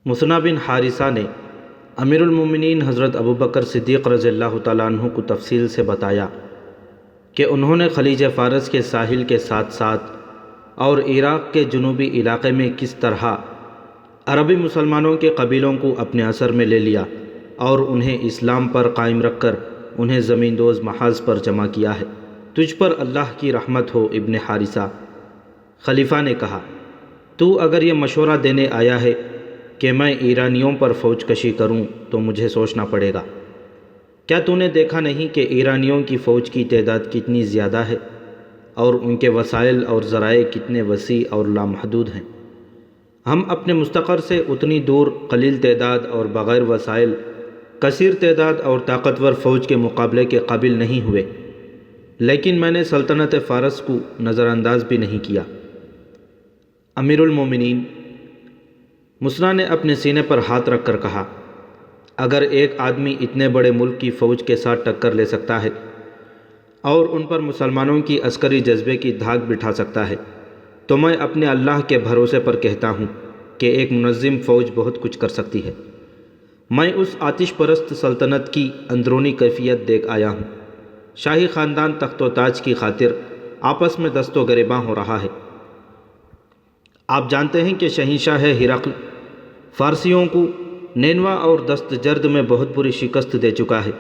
مصنع بن حارثہ نے امیر المومنین حضرت ابوبکر صدیق رضی اللہ تعالیٰ عنہ کو تفصیل سے بتایا کہ انہوں نے خلیج فارس کے ساحل کے ساتھ ساتھ اور عراق کے جنوبی علاقے میں کس طرح عربی مسلمانوں کے قبیلوں کو اپنے اثر میں لے لیا اور انہیں اسلام پر قائم رکھ کر انہیں زمین دوز محاذ پر جمع کیا ہے۔ تجھ پر اللہ کی رحمت ہو ابن حارثہ۔ خلیفہ نے کہا، تو اگر یہ مشورہ دینے آیا ہے کہ میں ایرانیوں پر فوج کشی کروں تو مجھے سوچنا پڑے گا۔ کیا تو نے دیکھا نہیں کہ ایرانیوں کی فوج کی تعداد کتنی زیادہ ہے اور ان کے وسائل اور ذرائع کتنے وسیع اور لامحدود ہیں؟ ہم اپنے مستقر سے اتنی دور قلیل تعداد اور بغیر وسائل کثیر تعداد اور طاقتور فوج کے مقابلے کے قابل نہیں ہوئے، لیکن میں نے سلطنت فارس کو نظر انداز بھی نہیں کیا۔ امیر المومنین مصنع نے اپنے سینے پر ہاتھ رکھ کر کہا، اگر ایک آدمی اتنے بڑے ملک کی فوج کے ساتھ ٹکر لے سکتا ہے اور ان پر مسلمانوں کی عسکری جذبے کی دھاک بٹھا سکتا ہے تو میں اپنے اللہ کے بھروسے پر کہتا ہوں کہ ایک منظم فوج بہت کچھ کر سکتی ہے۔ میں اس آتش پرست سلطنت کی اندرونی کیفیت دیکھ آیا ہوں۔ شاہی خاندان تخت و تاج کی خاطر آپس میں دست و گریباں ہو رہا ہے۔ آپ جانتے ہیں کہ شہنشاہ ہرقل فارسیوں کو نینوا اور دست جرد میں بہت بری شکست دے چکا ہے۔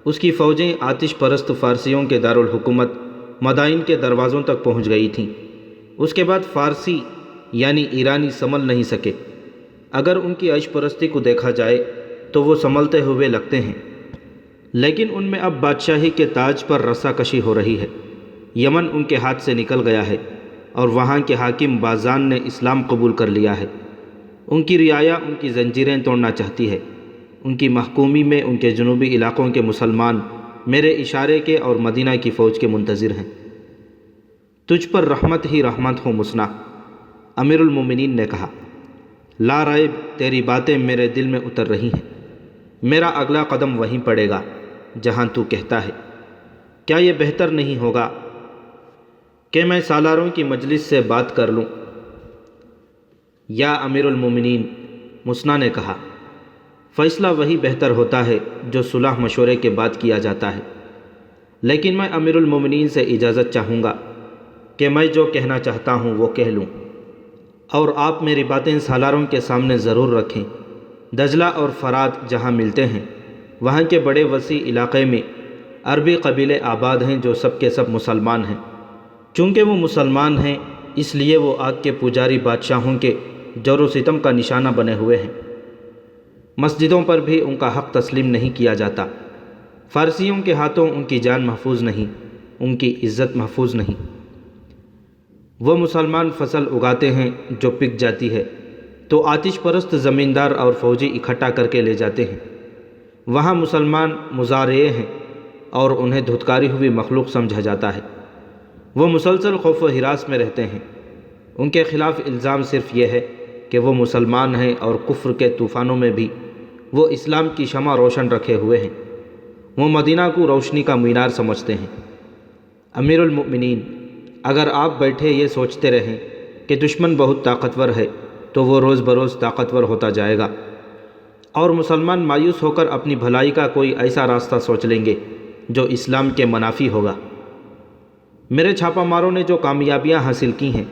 اس کی فوجیں آتش پرست فارسیوں کے دارالحکومت مدائن کے دروازوں تک پہنچ گئی تھیں۔ اس کے بعد فارسی یعنی ایرانی سنبھل نہیں سکے۔ اگر ان کی عیش پرستی کو دیکھا جائے تو وہ سنبھلتے ہوئے لگتے ہیں، لیکن ان میں اب بادشاہی کے تاج پر رسا کشی ہو رہی ہے۔ یمن ان کے ہاتھ سے نکل گیا ہے اور وہاں کے حاکم بازان نے اسلام قبول کر لیا ہے۔ ان کی رعایا ان کی زنجیریں توڑنا چاہتی ہے۔ ان کی محکومی میں ان کے جنوبی علاقوں کے مسلمان میرے اشارے کے اور مدینہ کی فوج کے منتظر ہیں۔ تجھ پر رحمت ہی رحمت ہو مصنع، امیر المومنین نے کہا۔ لا ریب تیری باتیں میرے دل میں اتر رہی ہیں۔ میرا اگلا قدم وہیں پڑے گا جہاں تو کہتا ہے۔ کیا یہ بہتر نہیں ہوگا کہ میں سالاروں کی مجلس سے بات کر لوں؟ یا امیر المومنین، مصنع نے کہا، فیصلہ وہی بہتر ہوتا ہے جو صلح مشورے کے بعد کیا جاتا ہے، لیکن میں امیر المومنین سے اجازت چاہوں گا کہ میں جو کہنا چاہتا ہوں وہ کہہ لوں، اور آپ میری باتیں سالاروں کے سامنے ضرور رکھیں۔ دجلہ اور فرات جہاں ملتے ہیں وہاں کے بڑے وسیع علاقے میں عربی قبیلے آباد ہیں جو سب کے سب مسلمان ہیں۔ چونکہ وہ مسلمان ہیں اس لیے وہ آگ کے پجاری بادشاہوں کے جور و ستم کا نشانہ بنے ہوئے ہیں۔ مسجدوں پر بھی ان کا حق تسلیم نہیں کیا جاتا۔ فارسیوں کے ہاتھوں ان کی جان محفوظ نہیں، ان کی عزت محفوظ نہیں۔ وہ مسلمان فصل اگاتے ہیں جو پک جاتی ہے تو آتش پرست زمیندار اور فوجی اکٹھا کر کے لے جاتے ہیں۔ وہاں مسلمان مزارعے ہیں اور انہیں دھتکاری ہوئی مخلوق سمجھا جاتا ہے۔ وہ مسلسل خوف و ہراس میں رہتے ہیں۔ ان کے خلاف الزام صرف یہ ہے کہ وہ مسلمان ہیں اور کفر کے طوفانوں میں بھی وہ اسلام کی شمع روشن رکھے ہوئے ہیں۔ وہ مدینہ کو روشنی کا مینار سمجھتے ہیں۔ امیر المؤمنین، اگر آپ بیٹھے یہ سوچتے رہیں کہ دشمن بہت طاقتور ہے تو وہ روز بروز طاقتور ہوتا جائے گا، اور مسلمان مایوس ہو کر اپنی بھلائی کا کوئی ایسا راستہ سوچ لیں گے جو اسلام کے منافی ہوگا۔ میرے چھاپہ ماروں نے جو کامیابیاں حاصل کی ہیں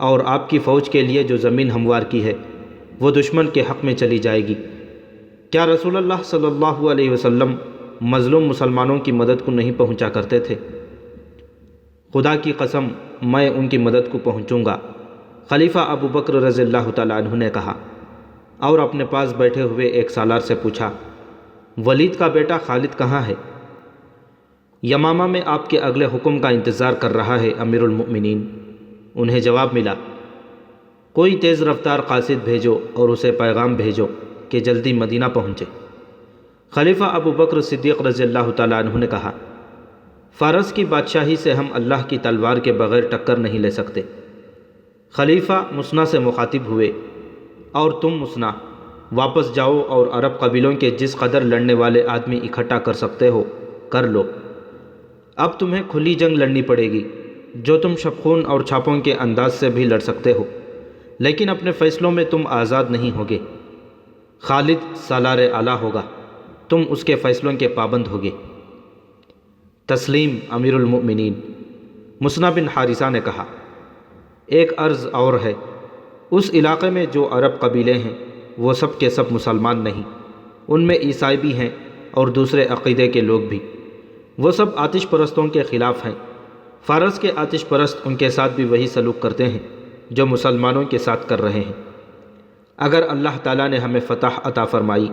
اور آپ کی فوج کے لیے جو زمین ہموار کی ہے وہ دشمن کے حق میں چلی جائے گی۔ کیا رسول اللہ صلی اللہ علیہ وسلم مظلوم مسلمانوں کی مدد کو نہیں پہنچا کرتے تھے؟ خدا کی قسم میں ان کی مدد کو پہنچوں گا، خلیفہ ابوبکر رضی اللہ تعالیٰ عنہ نے کہا، اور اپنے پاس بیٹھے ہوئے ایک سالار سے پوچھا، ولید کا بیٹا خالد کہاں ہے؟ یمامہ میں آپ کے اگلے حکم کا انتظار کر رہا ہے امیر المؤمنین۔ انہیں جواب ملا، کوئی تیز رفتار قاصد بھیجو اور اسے پیغام بھیجو کہ جلدی مدینہ پہنچے۔ خلیفہ ابوبکر صدیق رضی اللہ تعالیٰ عنہ نے کہا، فارس کی بادشاہی سے ہم اللہ کی تلوار کے بغیر ٹکر نہیں لے سکتے۔ خلیفہ مصنع سے مخاطب ہوئے، اور تم مصنع واپس جاؤ اور عرب قبیلوں کے جس قدر لڑنے والے آدمی اکٹھا کر سکتے ہو کر لو۔ اب تمہیں کھلی جنگ لڑنی پڑے گی جو تم شبخون اور چھاپوں کے انداز سے بھی لڑ سکتے ہو، لیکن اپنے فیصلوں میں تم آزاد نہیں ہوگے۔ خالد سالار اعلیٰ ہوگا، تم اس کے فیصلوں کے پابند ہوگے۔ تسلیم امیر المؤمنین مصنع بن حارثہ نے کہا، ایک عرض اور ہے، اس علاقے میں جو عرب قبیلے ہیں وہ سب کے سب مسلمان نہیں، ان میں عیسائی بھی ہیں اور دوسرے عقیدے کے لوگ بھی، وہ سب آتش پرستوں کے خلاف ہیں۔ فارس کے آتش پرست ان کے ساتھ بھی وہی سلوک کرتے ہیں جو مسلمانوں کے ساتھ کر رہے ہیں۔ اگر اللہ تعالیٰ نے ہمیں فتح عطا فرمائی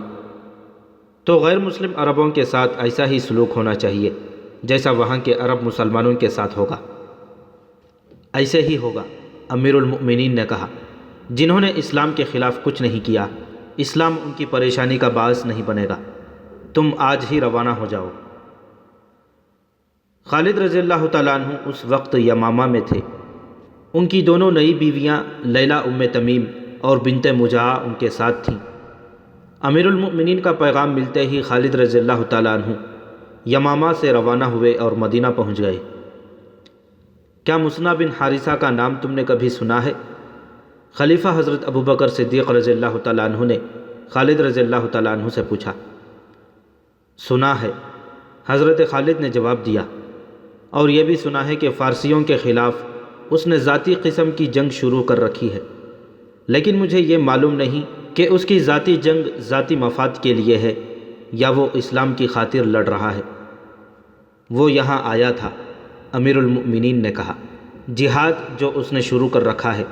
تو غیر مسلم عربوں کے ساتھ ایسا ہی سلوک ہونا چاہیے جیسا وہاں کے عرب مسلمانوں کے ساتھ ہوگا۔ ایسے ہی ہوگا، امیر المؤمنین نے کہا۔ جنہوں نے اسلام کے خلاف کچھ نہیں کیا، اسلام ان کی پریشانی کا باعث نہیں بنے گا۔ تم آج ہی روانہ ہو جاؤ۔ خالد رضی اللہ تعالیٰ عنہ اس وقت یمامہ میں تھے۔ ان کی دونوں نئی بیویاں لیلہ ام تمیم اور بنت مجاہ ان کے ساتھ تھیں۔ امیر المؤمنین کا پیغام ملتے ہی خالد رضی اللہ تعالیٰ عنہ یمامہ سے روانہ ہوئے اور مدینہ پہنچ گئے۔ کیا مصنع بن حارثہ کا نام تم نے کبھی سنا ہے؟ خلیفہ حضرت ابوبکر صدیق رضی اللہ تعالیٰ عنہ نے خالد رضی اللہ تعالیٰ عنہ سے پوچھا۔ سنا ہے، حضرت خالد نے جواب دیا، اور یہ بھی سنا ہے کہ فارسیوں کے خلاف اس نے ذاتی قسم کی جنگ شروع کر رکھی ہے، لیکن مجھے یہ معلوم نہیں کہ اس کی ذاتی جنگ ذاتی مفاد کے لیے ہے یا وہ اسلام کی خاطر لڑ رہا ہے۔ وہ یہاں آیا تھا، امیر المؤمنین نے کہا۔ جہاد جو اس نے شروع کر رکھا ہے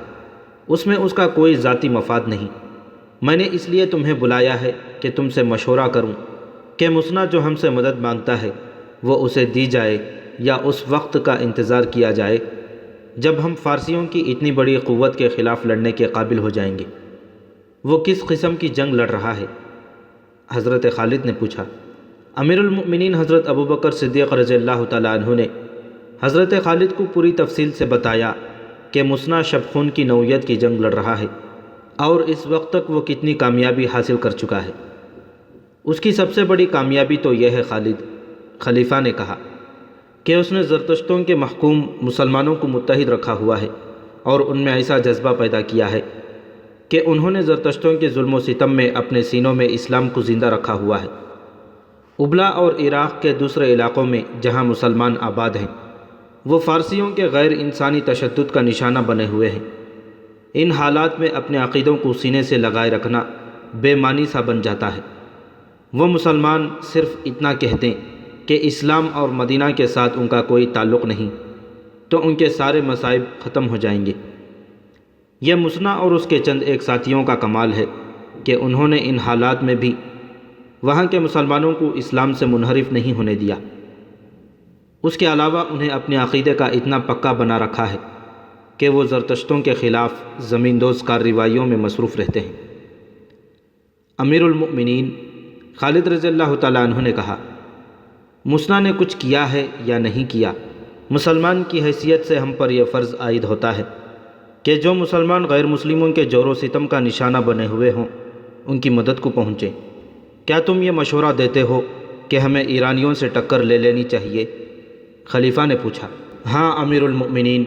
اس میں اس کا کوئی ذاتی مفاد نہیں۔ میں نے اس لیے تمہیں بلایا ہے کہ تم سے مشورہ کروں کہ مصنع جو ہم سے مدد مانگتا ہے وہ اسے دی جائے یا اس وقت کا انتظار کیا جائے جب ہم فارسیوں کی اتنی بڑی قوت کے خلاف لڑنے کے قابل ہو جائیں گے۔ وہ کس قسم کی جنگ لڑ رہا ہے؟ حضرت خالد نے پوچھا۔ امیر المؤمنین حضرت ابوبکر صدیق رضی اللہ تعالیٰ عنہ نے حضرت خالد کو پوری تفصیل سے بتایا کہ مصنع شب خون کی نوعیت کی جنگ لڑ رہا ہے اور اس وقت تک وہ کتنی کامیابی حاصل کر چکا ہے۔ اس کی سب سے بڑی کامیابی تو یہ ہے خالد، خلیفہ نے کہا، کہ اس نے زرتشتوں کے محکوم مسلمانوں کو متحد رکھا ہوا ہے اور ان میں ایسا جذبہ پیدا کیا ہے کہ انہوں نے زرتشتوں کے ظلم و ستم میں اپنے سینوں میں اسلام کو زندہ رکھا ہوا ہے۔ ابلا اور عراق کے دوسرے علاقوں میں جہاں مسلمان آباد ہیں وہ فارسیوں کے غیر انسانی تشدد کا نشانہ بنے ہوئے ہیں۔ ان حالات میں اپنے عقیدوں کو سینے سے لگائے رکھنا بے معنی سا بن جاتا ہے۔ وہ مسلمان صرف اتنا کہہ دیں کہ اسلام اور مدینہ کے ساتھ ان کا کوئی تعلق نہیں تو ان کے سارے مصائب ختم ہو جائیں گے۔ یہ مصنع اور اس کے چند ایک ساتھیوں کا کمال ہے کہ انہوں نے ان حالات میں بھی وہاں کے مسلمانوں کو اسلام سے منحرف نہیں ہونے دیا۔ اس کے علاوہ انہیں اپنے عقیدے کا اتنا پکا بنا رکھا ہے کہ وہ زرتشتوں کے خلاف زمین دوز کارروائیوں میں مصروف رہتے ہیں۔ امیر المؤمنین خالد رضی اللہ تعالیٰ عنہ نے کہا، مصنع نے کچھ کیا ہے یا نہیں کیا، مسلمان کی حیثیت سے ہم پر یہ فرض عائد ہوتا ہے کہ جو مسلمان غیر مسلموں کے جور و ستم کا نشانہ بنے ہوئے ہوں ان کی مدد کو پہنچیں۔ کیا تم یہ مشورہ دیتے ہو کہ ہمیں ایرانیوں سے ٹکر لے لینی چاہیے؟ خلیفہ نے پوچھا۔ ہاں امیر المؤمنین،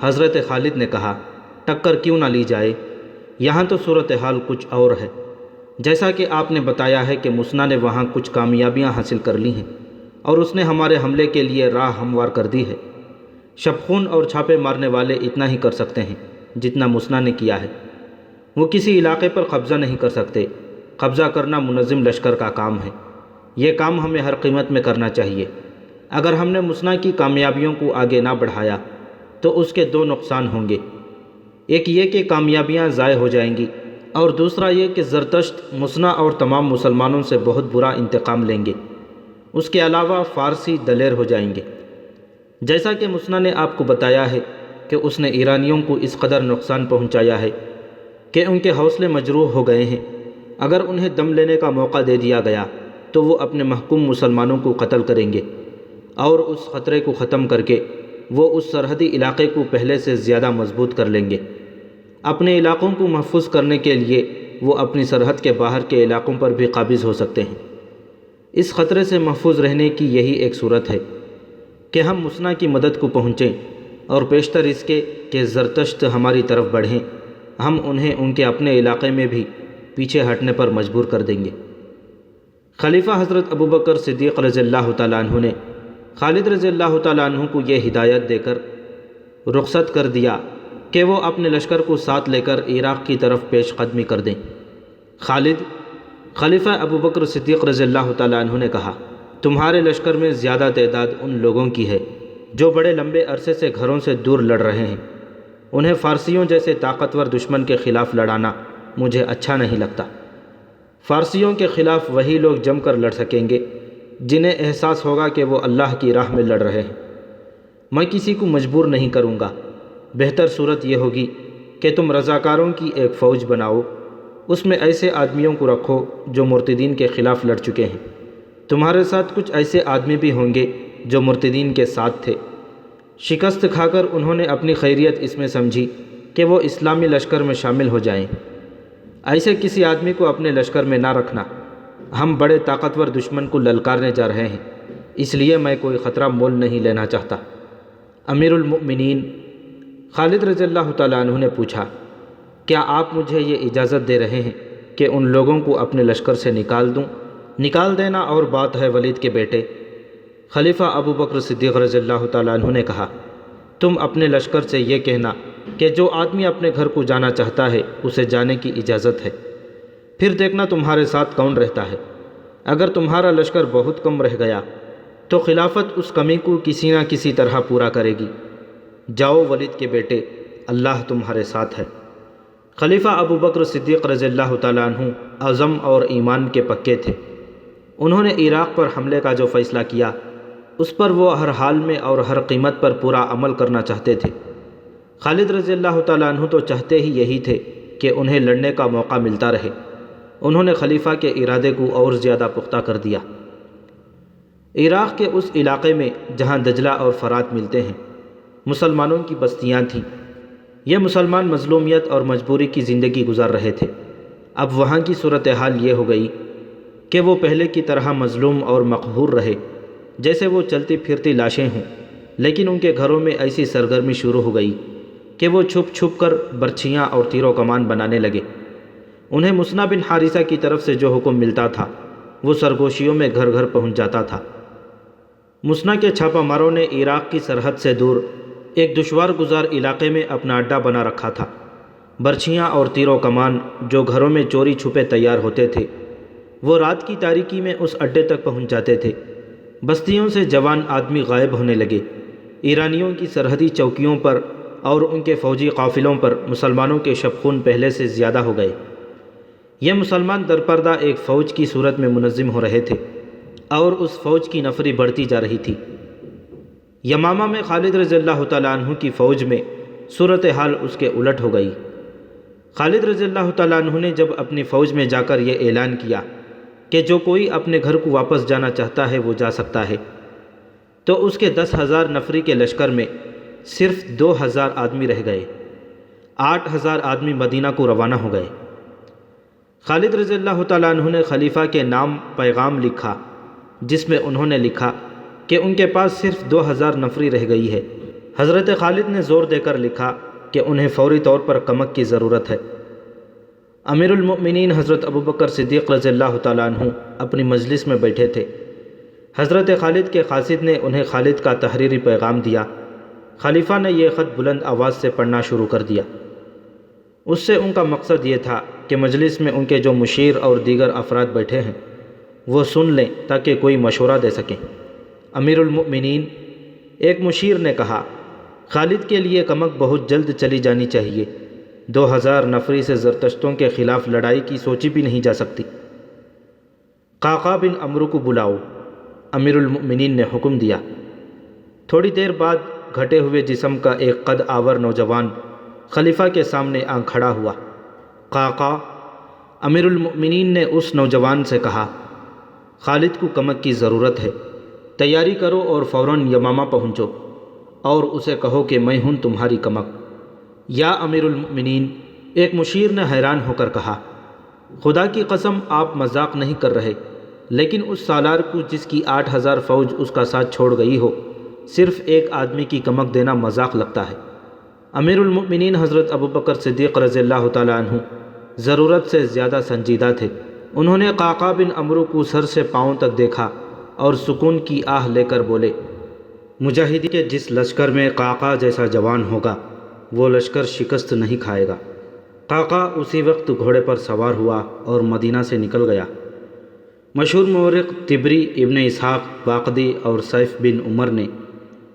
حضرت خالد نے کہا، ٹکر کیوں نہ لی جائے؟ یہاں تو صورتحال کچھ اور ہے۔ جیسا کہ آپ نے بتایا ہے کہ مصنع نے وہاں کچھ کامیابیاں حاصل کر لی ہیں اور اس نے ہمارے حملے کے لیے راہ ہموار کر دی ہے۔ شبخون اور چھاپے مارنے والے اتنا ہی کر سکتے ہیں جتنا مصنع نے کیا ہے۔ وہ کسی علاقے پر قبضہ نہیں کر سکتے۔ قبضہ کرنا منظم لشکر کا کام ہے۔ یہ کام ہمیں ہر قیمت میں کرنا چاہیے۔ اگر ہم نے مصنع کی کامیابیوں کو آگے نہ بڑھایا تو اس کے دو نقصان ہوں گے، ایک یہ کہ کامیابیاں ضائع ہو جائیں گی اور دوسرا یہ کہ زرتشت مصنع اور تمام مسلمانوں سے بہت برا انتقام لیں گے۔ اس کے علاوہ فارسی دلیر ہو جائیں گے۔ جیسا کہ مصنع نے آپ کو بتایا ہے کہ اس نے ایرانیوں کو اس قدر نقصان پہنچایا ہے کہ ان کے حوصلے مجروح ہو گئے ہیں۔ اگر انہیں دم لینے کا موقع دے دیا گیا تو وہ اپنے محکوم مسلمانوں کو قتل کریں گے اور اس خطرے کو ختم کر کے وہ اس سرحدی علاقے کو پہلے سے زیادہ مضبوط کر لیں گے۔ اپنے علاقوں کو محفوظ کرنے کے لیے وہ اپنی سرحد کے باہر کے علاقوں پر بھی قابض ہو سکتے ہیں۔ اس خطرے سے محفوظ رہنے کی یہی ایک صورت ہے کہ ہم مصنع کی مدد کو پہنچیں اور پیشتر اس کے کہ زرتشت ہماری طرف بڑھیں، ہم انہیں ان کے اپنے علاقے میں بھی پیچھے ہٹنے پر مجبور کر دیں گے۔ خلیفہ حضرت ابوبکر صدیق رضی اللہ تعالیٰ عنہ نے خالد رضی اللہ تعالیٰ عنہ کو یہ ہدایت دے کر رخصت کر دیا کہ وہ اپنے لشکر کو ساتھ لے کر عراق کی طرف پیش قدمی کر دیں۔ خلیفہ ابوبکر صدیق رضی اللہ تعالیٰ عنہ نے کہا، تمہارے لشکر میں زیادہ تعداد ان لوگوں کی ہے جو بڑے لمبے عرصے سے گھروں سے دور لڑ رہے ہیں۔ انہیں فارسیوں جیسے طاقتور دشمن کے خلاف لڑانا مجھے اچھا نہیں لگتا۔ فارسیوں کے خلاف وہی لوگ جم کر لڑ سکیں گے جنہیں احساس ہوگا کہ وہ اللہ کی راہ میں لڑ رہے ہیں۔ میں کسی کو مجبور نہیں کروں گا۔ بہتر صورت یہ ہوگی کہ تم رضاکاروں کی ایک فوج بناؤ، اس میں ایسے آدمیوں کو رکھو جو مرتدین کے خلاف لڑ چکے ہیں۔ تمہارے ساتھ کچھ ایسے آدمی بھی ہوں گے جو مرتدین کے ساتھ تھے۔ شکست کھا کر انہوں نے اپنی خیریت اس میں سمجھی کہ وہ اسلامی لشکر میں شامل ہو جائیں۔ ایسے کسی آدمی کو اپنے لشکر میں نہ رکھنا۔ ہم بڑے طاقتور دشمن کو للکارنے جا رہے ہیں، اس لیے میں کوئی خطرہ مول نہیں لینا چاہتا۔ امیر المؤمنین خالد رضی اللہ تعالیٰ عنہ نے پوچھا، کیا آپ مجھے یہ اجازت دے رہے ہیں کہ ان لوگوں کو اپنے لشکر سے نکال دوں؟ نکال دینا اور بات ہے ولید کے بیٹے۔ خلیفہ ابوبکر صدیق رضی اللہ تعالیٰ عنہ نے کہا، تم اپنے لشکر سے یہ کہنا کہ جو آدمی اپنے گھر کو جانا چاہتا ہے اسے جانے کی اجازت ہے، پھر دیکھنا تمہارے ساتھ کون رہتا ہے۔ اگر تمہارا لشکر بہت کم رہ گیا تو خلافت اس کمی کو کسی نہ کسی طرح پورا کرے گی۔ جاؤ ولید کے بیٹے، اللہ تمہارے ساتھ ہے۔ خلیفہ ابوبکر صدیق رضی اللہ تعالیٰ عنہ عزم اور ایمان کے پکے تھے۔ انہوں نے عراق پر حملے کا جو فیصلہ کیا اس پر وہ ہر حال میں اور ہر قیمت پر پورا عمل کرنا چاہتے تھے۔ خالد رضی اللہ تعالیٰ عنہ تو چاہتے ہی یہی تھے کہ انہیں لڑنے کا موقع ملتا رہے۔ انہوں نے خلیفہ کے ارادے کو اور زیادہ پختہ کر دیا۔ عراق کے اس علاقے میں جہاں دجلہ اور فرات ملتے ہیں مسلمانوں کی بستیاں تھیں۔ یہ مسلمان مظلومیت اور مجبوری کی زندگی گزار رہے تھے۔ اب وہاں کی صورتحال یہ ہو گئی کہ وہ پہلے کی طرح مظلوم اور مقہور رہے جیسے وہ چلتی پھرتی لاشیں ہوں، لیکن ان کے گھروں میں ایسی سرگرمی شروع ہو گئی کہ وہ چھپ چھپ کر برچھیاں اور تیر و کمان بنانے لگے۔ انہیں مسنا بن حارثہ کی طرف سے جو حکم ملتا تھا وہ سرگوشیوں میں گھر گھر پہنچ جاتا تھا۔ مسنا کے چھاپہ ماروں نے عراق کی سرحد سے دور ایک دشوار گزار علاقے میں اپنا اڈا بنا رکھا تھا۔ برچھیاں اور تیر و کمان جو گھروں میں چوری چھپے تیار ہوتے تھے وہ رات کی تاریکی میں اس اڈے تک پہنچ جاتے تھے۔ بستیوں سے جوان آدمی غائب ہونے لگے۔ ایرانیوں کی سرحدی چوکیوں پر اور ان کے فوجی قافلوں پر مسلمانوں کے شبخون پہلے سے زیادہ ہو گئے۔ یہ مسلمان درپردہ ایک فوج کی صورت میں منظم ہو رہے تھے اور اس فوج کی نفری بڑھتی جا رہی تھی۔ یمامہ میں خالد رضی اللہ تعالیٰ عنہ کی فوج میں صورتحال اس کے الٹ ہو گئی۔ خالد رضی اللہ تعالیٰ عنہ نے جب اپنی فوج میں جا کر یہ اعلان کیا کہ جو کوئی اپنے گھر کو واپس جانا چاہتا ہے وہ جا سکتا ہے، تو اس کے 10,000 نفری کے لشکر میں صرف 2,000 آدمی رہ گئے۔ 8,000 آدمی مدینہ کو روانہ ہو گئے۔ خالد رضی اللہ تعالیٰ عنہ نے خلیفہ کے نام پیغام لکھا جس میں انہوں نے لکھا کہ ان کے پاس صرف 2,000 نفری رہ گئی ہے۔ حضرت خالد نے زور دے کر لکھا کہ انہیں فوری طور پر کمک کی ضرورت ہے۔ امیر المؤمنین حضرت ابوبکر صدیق رضی اللہ تعالیٰ عنہ اپنی مجلس میں بیٹھے تھے۔ حضرت خالد کے قاصد نے انہیں خالد کا تحریری پیغام دیا۔ خلیفہ نے یہ خط بلند آواز سے پڑھنا شروع کر دیا۔ اس سے ان کا مقصد یہ تھا کہ مجلس میں ان کے جو مشیر اور دیگر افراد بیٹھے ہیں وہ سن لیں تاکہ کوئی مشورہ دے سکیں۔ امیر المؤمنین، ایک مشیر نے کہا، خالد کے لیے کمک بہت جلد چلی جانی چاہیے۔ 2,000 نفری سے زرتشتوں کے خلاف لڑائی کی سوچی بھی نہیں جا سکتی۔ قعقاع بن عمرو کو بلاؤ، امیر المؤمنین نے حکم دیا۔ تھوڑی دیر بعد گھٹے ہوئے جسم کا ایک قد آور نوجوان خلیفہ کے سامنے آ کھڑا ہوا۔ قعقاع، امیر المؤمنین نے اس نوجوان سے کہا، خالد کو کمک کی ضرورت ہے، تیاری کرو اور فوراً یمامہ پہنچو اور اسے کہو کہ میں ہوں تمہاری کمک۔ یا امیر المؤمنین، ایک مشیر نے حیران ہو کر کہا، خدا کی قسم آپ مذاق نہیں کر رہے، لیکن اس سالار کو جس کی 8,000 فوج اس کا ساتھ چھوڑ گئی ہو صرف ایک آدمی کی کمک دینا مذاق لگتا ہے۔ امیر المؤمنین حضرت ابوبکر صدیق رضی اللہ تعالیٰ عنہ ضرورت سے زیادہ سنجیدہ تھے۔ انہوں نے قعقاع بن عمرو کو سر سے پاؤں تک دیکھا اور سکون کی آہ لے کر بولے، مجاہدین کے جس لشکر میں قعقاع جیسا جوان ہوگا وہ لشکر شکست نہیں کھائے گا۔ قعقاع اسی وقت گھوڑے پر سوار ہوا اور مدینہ سے نکل گیا۔ مشہور مورخ طبری، ابن اسحاق، واقدی اور سیف بن عمر نے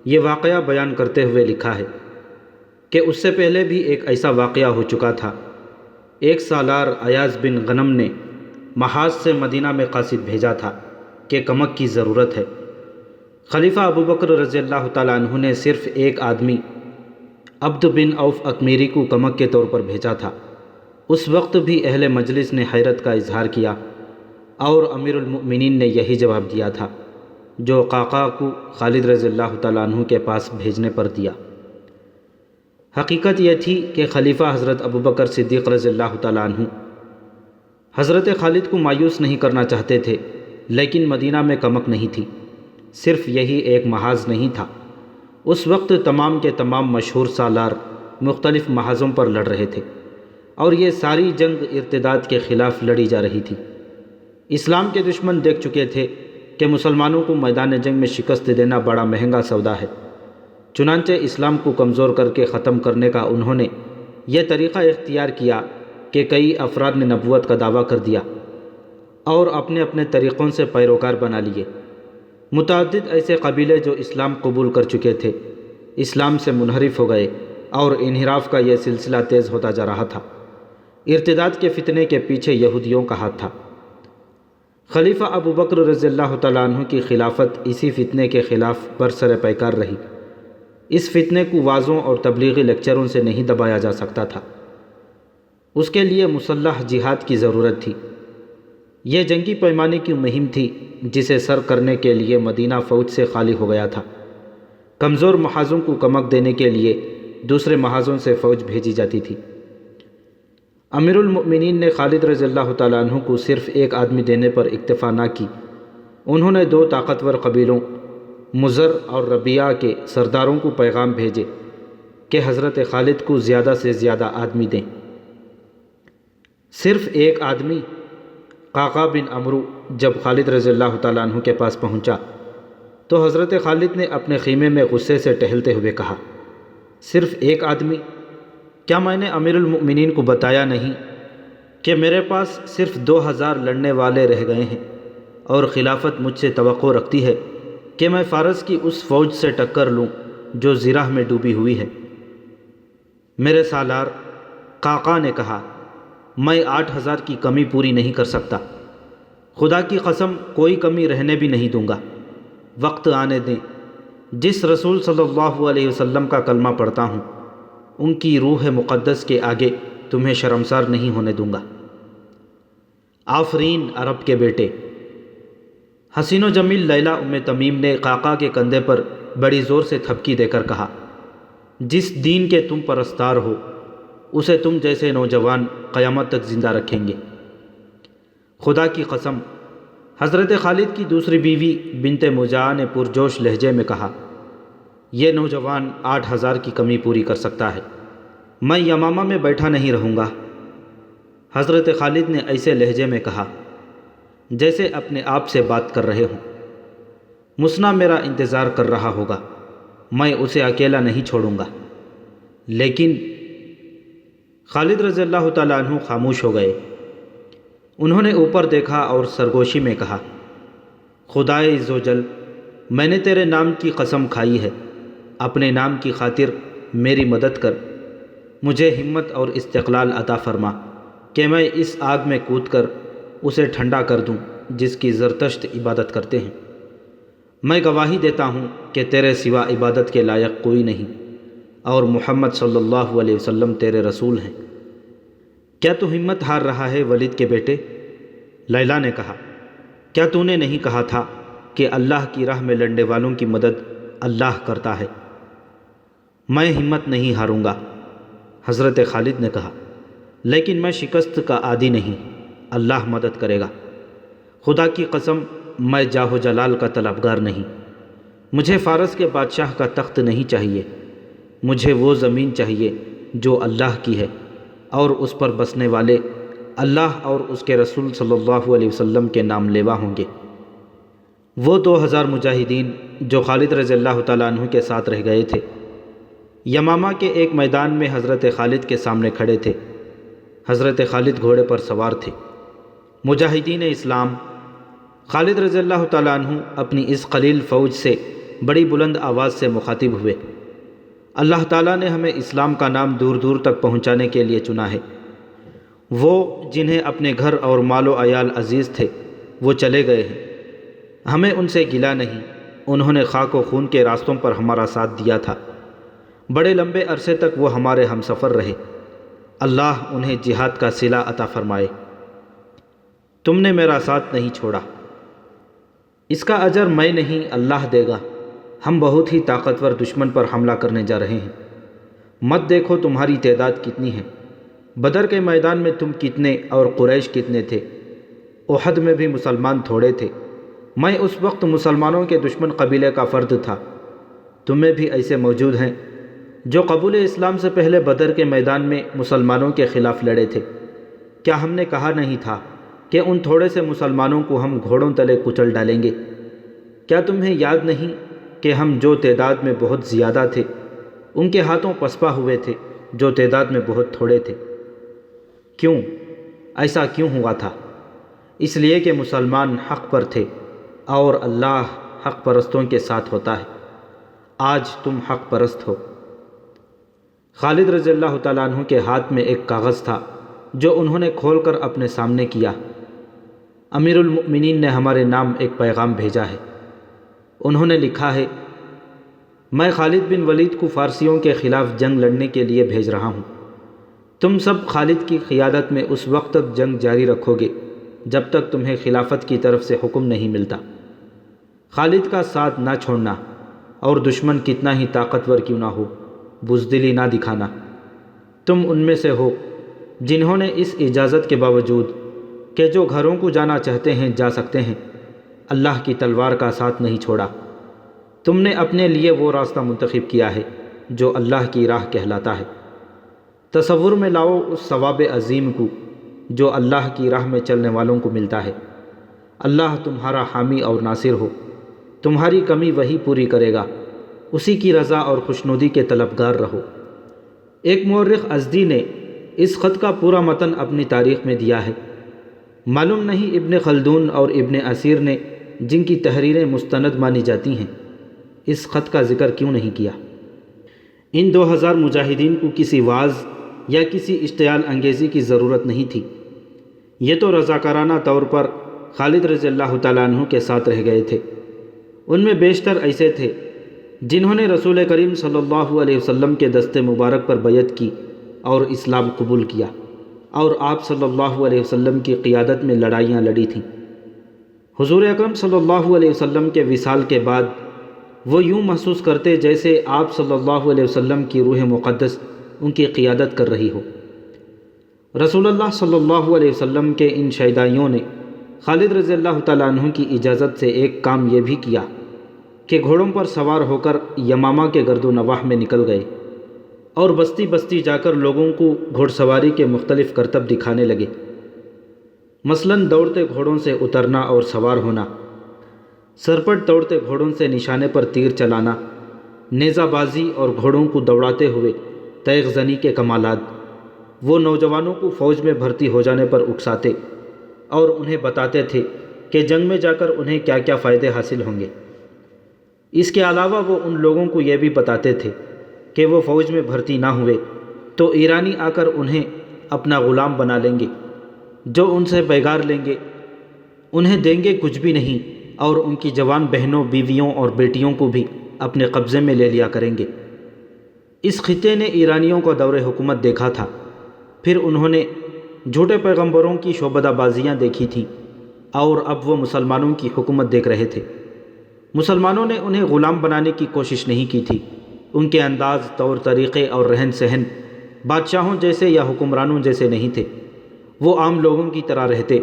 یہ واقعہ بیان کرتے ہوئے لکھا ہے کہ اس سے پہلے بھی ایک ایسا واقعہ ہو چکا تھا۔ ایک سالار ایاز بن غنم نے محاذ سے مدینہ میں قاصد بھیجا تھا کہ کمک کی ضرورت ہے۔ خلیفہ ابوبکر رضی اللہ تعالیٰ عنہ نے صرف ایک آدمی عبد بن عوف اکمیری کو کمک کے طور پر بھیجا تھا۔ اس وقت بھی اہل مجلس نے حیرت کا اظہار کیا اور امیر المؤمنین نے یہی جواب دیا تھا جو قعقاع کو خالد رضی اللہ تعالیٰ عنہ کے پاس بھیجنے پر دیا۔ حقیقت یہ تھی کہ خلیفہ حضرت ابوبکر صدیق رضی اللہ تعالیٰ عنہ حضرت خالد کو مایوس نہیں کرنا چاہتے تھے، لیکن مدینہ میں کمک نہیں تھی۔ صرف یہی ایک محاذ نہیں تھا، اس وقت تمام کے تمام مشہور سالار مختلف محاذوں پر لڑ رہے تھے اور یہ ساری جنگ ارتداد کے خلاف لڑی جا رہی تھی۔ اسلام کے دشمن دیکھ چکے تھے کہ مسلمانوں کو میدان جنگ میں شکست دینا بڑا مہنگا سودا ہے، چنانچہ اسلام کو کمزور کر کے ختم کرنے کا انہوں نے یہ طریقہ اختیار کیا کہ کئی افراد نے نبوت کا دعویٰ کر دیا اور اپنے اپنے طریقوں سے پیروکار بنا لیے۔ متعدد ایسے قبیلے جو اسلام قبول کر چکے تھے اسلام سے منحرف ہو گئے اور انحراف کا یہ سلسلہ تیز ہوتا جا رہا تھا۔ ارتداد کے فتنے کے پیچھے یہودیوں کا ہاتھ تھا۔ خلیفہ ابوبکر رضی اللہ تعالیٰ عنہ کی خلافت اسی فتنے کے خلاف برسر پیکار رہی۔ اس فتنے کو وعظوں اور تبلیغی لیکچروں سے نہیں دبایا جا سکتا تھا، اس کے لیے مسلح جہاد کی ضرورت تھی۔ یہ جنگی پیمانے کی مہم تھی جسے سر کرنے کے لیے مدینہ فوج سے خالی ہو گیا تھا۔ کمزور محاذوں کو کمک دینے کے لیے دوسرے محاذوں سے فوج بھیجی جاتی تھی۔ امیر المؤمنین نے خالد رضی اللہ تعالیٰ عنہ کو صرف ایک آدمی دینے پر اکتفا نہ کی، انہوں نے دو طاقتور قبیلوں مضر اور ربیعہ کے سرداروں کو پیغام بھیجے کہ حضرت خالد کو زیادہ سے زیادہ آدمی دیں۔ صرف ایک آدمی؟ قعقاع بن عمرو جب خالد رضی اللہ تعالیٰ عنہ کے پاس پہنچا تو حضرت خالد نے اپنے خیمے میں غصے سے ٹہلتے ہوئے کہا، صرف ایک آدمی؟ کیا میں نے امیر المؤمنین کو بتایا نہیں کہ میرے پاس صرف 2000 لڑنے والے رہ گئے ہیں اور خلافت مجھ سے توقع رکھتی ہے کہ میں فارس کی اس فوج سے ٹکر لوں جو زرہ میں ڈوبی ہوئی ہے؟ میرے سالار قعقاع نے کہا، میں 8000 کی کمی پوری نہیں کر سکتا، خدا کی قسم کوئی کمی رہنے بھی نہیں دوں گا۔ وقت آنے دیں، جس رسول صلی اللہ علیہ وسلم کا کلمہ پڑھتا ہوں ان کی روح مقدس کے آگے تمہیں شرمسار نہیں ہونے دوں گا۔ آفرین عرب کے بیٹے! حسین و جمیل لیلہ تمیم نے قعقاع کے کندھے پر بڑی زور سے تھپکی دے کر کہا، جس دین کے تم پرستار ہو اسے تم جیسے نوجوان قیامت تک زندہ رکھیں گے۔ خدا کی قسم! حضرت خالد کی دوسری بیوی بنت مجاع نے پرجوش لہجے میں کہا، یہ نوجوان 8000 کی کمی پوری کر سکتا ہے، میں یمامہ میں بیٹھا نہیں رہوں گا۔ حضرت خالد نے ایسے لہجے میں کہا جیسے اپنے آپ سے بات کر رہے ہوں، مسنا میرا انتظار کر رہا ہوگا، میں اسے اکیلا نہیں چھوڑوں گا۔ لیکن خالد رضی اللہ تعالیٰ عنہ خاموش ہو گئے۔ انہوں نے اوپر دیکھا اور سرگوشی میں کہا، خدائے عزوجل، میں نے تیرے نام کی قسم کھائی ہے، اپنے نام کی خاطر میری مدد کر، مجھے ہمت اور استقلال عطا فرما کہ میں اس آگ میں کود کر اسے ٹھنڈا کر دوں جس کی زرتشت عبادت کرتے ہیں۔ میں گواہی دیتا ہوں کہ تیرے سوا عبادت کے لائق کوئی نہیں اور محمد صلی اللہ علیہ وسلم تیرے رسول ہیں۔ کیا تو ہمت ہار رہا ہے ولید کے بیٹے؟ لیلہ نے کہا، کیا تو نے نہیں کہا تھا کہ اللہ کی راہ میں لڑنے والوں کی مدد اللہ کرتا ہے؟ میں ہمت نہیں ہاروں گا، حضرت خالد نے کہا، لیکن میں شکست کا عادی نہیں، اللہ مدد کرے گا۔ خدا کی قسم میں جاہ و جلال کا طلبگار نہیں، مجھے فارس کے بادشاہ کا تخت نہیں چاہیے، مجھے وہ زمین چاہیے جو اللہ کی ہے اور اس پر بسنے والے اللہ اور اس کے رسول صلی اللہ علیہ وسلم کے نام لیوا ہوں گے۔ وہ 2000 مجاہدین جو خالد رضی اللہ تعالیٰ عنہ کے ساتھ رہ گئے تھے، یمامہ کے ایک میدان میں حضرت خالد کے سامنے کھڑے تھے۔ حضرت خالد گھوڑے پر سوار تھے۔ مجاہدین اسلام خالد رضی اللہ تعالیٰ عنہ اپنی اس قلیل فوج سے بڑی بلند آواز سے مخاطب ہوئے، اللہ تعالیٰ نے ہمیں اسلام کا نام دور دور تک پہنچانے کے لیے چنا ہے۔ وہ جنہیں اپنے گھر اور مال و عیال عزیز تھے وہ چلے گئے ہیں، ہمیں ان سے گلہ نہیں، انہوں نے خاک و خون کے راستوں پر ہمارا ساتھ دیا تھا، بڑے لمبے عرصے تک وہ ہمارے ہم سفر رہے، اللہ انہیں جہاد کا صلہ عطا فرمائے۔ تم نے میرا ساتھ نہیں چھوڑا، اس کا اجر میں نہیں اللہ دے گا، ہم بہت ہی طاقتور دشمن پر حملہ کرنے جا رہے ہیں، مت دیکھو تمہاری تعداد کتنی ہے، بدر کے میدان میں تم کتنے اور قریش کتنے تھے، احد میں بھی مسلمان تھوڑے تھے، میں اس وقت مسلمانوں کے دشمن قبیلے کا فرد تھا، تمہیں بھی ایسے موجود ہیں جو قبول اسلام سے پہلے بدر کے میدان میں مسلمانوں کے خلاف لڑے تھے، کیا ہم نے کہا نہیں تھا کہ ان تھوڑے سے مسلمانوں کو ہم گھوڑوں تلے کچل ڈالیں گے؟ کیا تمہیں یاد نہیں کہ ہم جو تعداد میں بہت زیادہ تھے ان کے ہاتھوں پسپا ہوئے تھے جو تعداد میں بہت تھوڑے تھے؟ کیوں ایسا کیوں ہوا تھا؟ اس لیے کہ مسلمان حق پر تھے اور اللہ حق پرستوں کے ساتھ ہوتا ہے، آج تم حق پرست ہو۔ خالد رضی اللہ تعالیٰ عنہ کے ہاتھ میں ایک کاغذ تھا جو انہوں نے کھول کر اپنے سامنے کیا۔ امیر المؤمنین نے ہمارے نام ایک پیغام بھیجا ہے، انہوں نے لکھا ہے، میں خالد بن ولید کو فارسیوں کے خلاف جنگ لڑنے کے لیے بھیج رہا ہوں، تم سب خالد کی قیادت میں اس وقت تک جنگ جاری رکھو گے جب تک تمہیں خلافت کی طرف سے حکم نہیں ملتا، خالد کا ساتھ نہ چھوڑنا اور دشمن کتنا ہی طاقتور کیوں نہ ہو بزدلی نہ دکھانا، تم ان میں سے ہو جنہوں نے اس اجازت کے باوجود کہ جو گھروں کو جانا چاہتے ہیں جا سکتے ہیں، اللہ کی تلوار کا ساتھ نہیں چھوڑا، تم نے اپنے لیے وہ راستہ منتخب کیا ہے جو اللہ کی راہ کہلاتا ہے، تصور میں لاؤ اس ثواب عظیم کو جو اللہ کی راہ میں چلنے والوں کو ملتا ہے، اللہ تمہارا حامی اور ناصر ہو، تمہاری کمی وہی پوری کرے گا، اسی کی رضا اور خوشنودی کے طلبگار رہو۔ ایک مورخ ازدی نے اس خط کا پورا متن اپنی تاریخ میں دیا ہے، معلوم نہیں ابن خلدون اور ابن اسیر نے جن کی تحریریں مستند مانی جاتی ہیں اس خط کا ذکر کیوں نہیں کیا۔ ان 2000 مجاہدین کو کسی وعظ یا کسی اشتعال انگیزی کی ضرورت نہیں تھی، یہ تو رضاکارانہ طور پر خالد رضی اللہ تعالیٰ عنہ کے ساتھ رہ گئے تھے، ان میں بیشتر ایسے تھے جنہوں نے رسول کریم صلی اللہ علیہ وسلم کے دست مبارک پر بیعت کی اور اسلام قبول کیا اور آپ صلی اللہ علیہ وسلم کی قیادت میں لڑائیاں لڑی تھیں۔ حضور اکرم صلی اللہ علیہ وسلم کے وصال کے بعد وہ یوں محسوس کرتے جیسے آپ صلی اللہ علیہ وسلم کی روح مقدس ان کی قیادت کر رہی ہو۔ رسول اللہ صلی اللہ علیہ وسلم کے ان شیدائیوں نے خالد رضی اللہ تعالیٰ عنہ کی اجازت سے ایک کام یہ بھی کیا کہ گھوڑوں پر سوار ہو کر یمامہ کے گرد و نواح میں نکل گئے اور بستی بستی جا کر لوگوں کو گھوڑ سواری کے مختلف کرتب دکھانے لگے، مثلاً دوڑتے گھوڑوں سے اترنا اور سوار ہونا، سرپٹ دوڑتے گھوڑوں سے نشانے پر تیر چلانا، نیزہ بازی اور گھوڑوں کو دوڑاتے ہوئے تیغ زنی کے کمالات۔ وہ نوجوانوں کو فوج میں بھرتی ہو جانے پر اکساتے اور انہیں بتاتے تھے کہ جنگ میں جا کر انہیں کیا کیا فائدے حاصل ہوں گے۔ اس کے علاوہ وہ ان لوگوں کو یہ بھی بتاتے تھے کہ وہ فوج میں بھرتی نہ ہوئے تو ایرانی آ کر انہیں اپنا غلام بنا لیں گے، جو ان سے بیگار لیں گے انہیں دیں گے کچھ بھی نہیں، اور ان کی جوان بہنوں، بیویوں اور بیٹیوں کو بھی اپنے قبضے میں لے لیا کریں گے۔ اس خطے نے ایرانیوں کو دور حکومت دیکھا تھا، پھر انہوں نے جھوٹے پیغمبروں کی شعبدہ بازیاں دیکھی تھیں، اور اب وہ مسلمانوں کی حکومت دیکھ رہے تھے۔ مسلمانوں نے انہیں غلام بنانے کی کوشش نہیں کی تھی، ان کے انداز، طور طریقے اور رہن سہن بادشاہوں جیسے یا حکمرانوں جیسے نہیں تھے، وہ عام لوگوں کی طرح رہتے،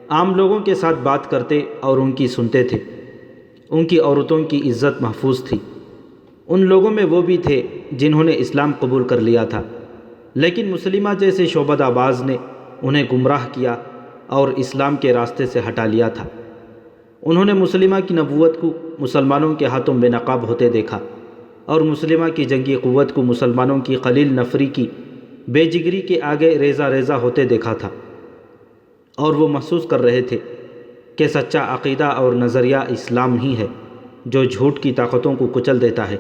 عام لوگوں کے ساتھ بات کرتے اور ان کی سنتے تھے، ان کی عورتوں کی عزت محفوظ تھی۔ ان لوگوں میں وہ بھی تھے جنہوں نے اسلام قبول کر لیا تھا، لیکن مسلمہ جیسے شعبدہ باز نے انہیں گمراہ کیا اور اسلام کے راستے سے ہٹا لیا تھا۔ انہوں نے مسلمہ کی نبوت کو مسلمانوں کے ہاتھوں بے نقاب ہوتے دیکھا اور مسلمہ کی جنگی قوت کو مسلمانوں کی قلیل نفری کی بے جگری کے آگے ریزہ ریزہ ہوتے دیکھا تھا، اور وہ محسوس کر رہے تھے کہ سچا عقیدہ اور نظریہ اسلام ہی ہے جو جھوٹ کی طاقتوں کو کچل دیتا ہے،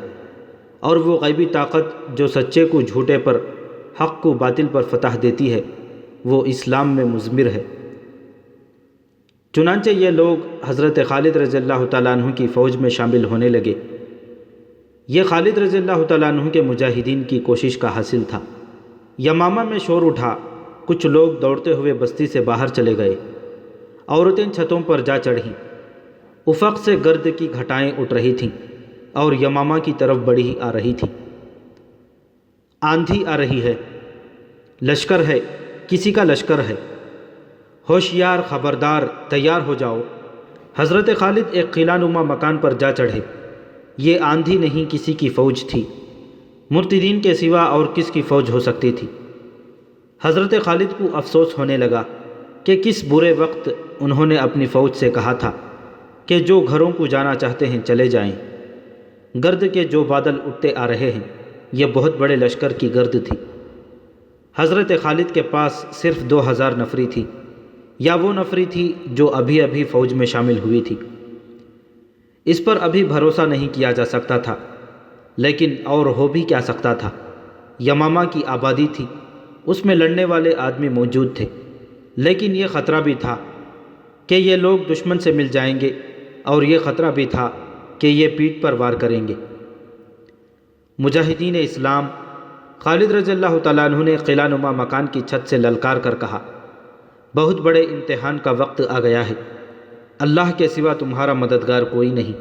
اور وہ غیبی طاقت جو سچے کو جھوٹے پر، حق کو باطل پر فتح دیتی ہے، وہ اسلام میں مضمر ہے۔ چنانچہ یہ لوگ حضرت خالد رضی اللہ تعالیٰ عنہ کی فوج میں شامل ہونے لگے۔ یہ خالد رضی اللہ تعالیٰ عنہ کے مجاہدین کی کوشش کا حاصل تھا۔ یمامہ میں شور اٹھا، کچھ لوگ دوڑتے ہوئے بستی سے باہر چلے گئے، عورتیں چھتوں پر جا چڑھیں، افق سے گرد کی گھٹائیں اٹھ رہی تھیں اور یمامہ کی طرف بڑھی آ رہی تھیں۔ آندھی آ رہی ہے، لشکر ہے، کسی کا لشکر ہے، ہوشیار، خبردار، تیار ہو جاؤ۔ حضرت خالد ایک قلعہ نما مکان پر جا چڑھے۔ یہ آندھی نہیں، کسی کی فوج تھی۔ مرتدین کے سوا اور کس کی فوج ہو سکتی تھی؟ حضرت خالد کو افسوس ہونے لگا کہ کس برے وقت انہوں نے اپنی فوج سے کہا تھا کہ جو گھروں کو جانا چاہتے ہیں چلے جائیں۔ گرد کے جو بادل اٹھتے آ رہے ہیں، یہ بہت بڑے لشکر کی گرد تھی۔ حضرت خالد کے پاس صرف 2000 نفری تھی، یا وہ نفری تھی جو ابھی ابھی فوج میں شامل ہوئی تھی۔ اس پر ابھی بھروسہ نہیں کیا جا سکتا تھا، لیکن اور ہو بھی کیا سکتا تھا؟ یمامہ کی آبادی تھی، اس میں لڑنے والے آدمی موجود تھے، لیکن یہ خطرہ بھی تھا کہ یہ لوگ دشمن سے مل جائیں گے، اور یہ خطرہ بھی تھا کہ یہ پیٹھ پر وار کریں گے۔ مجاہدین اسلام خالد رضی اللہ تعالیٰ عنہ نے قلعہ نما مکان کی چھت سے للکار کر کہا، بہت بڑے امتحان کا وقت آ گیا ہے، اللہ کے سوا تمہارا مددگار کوئی نہیں۔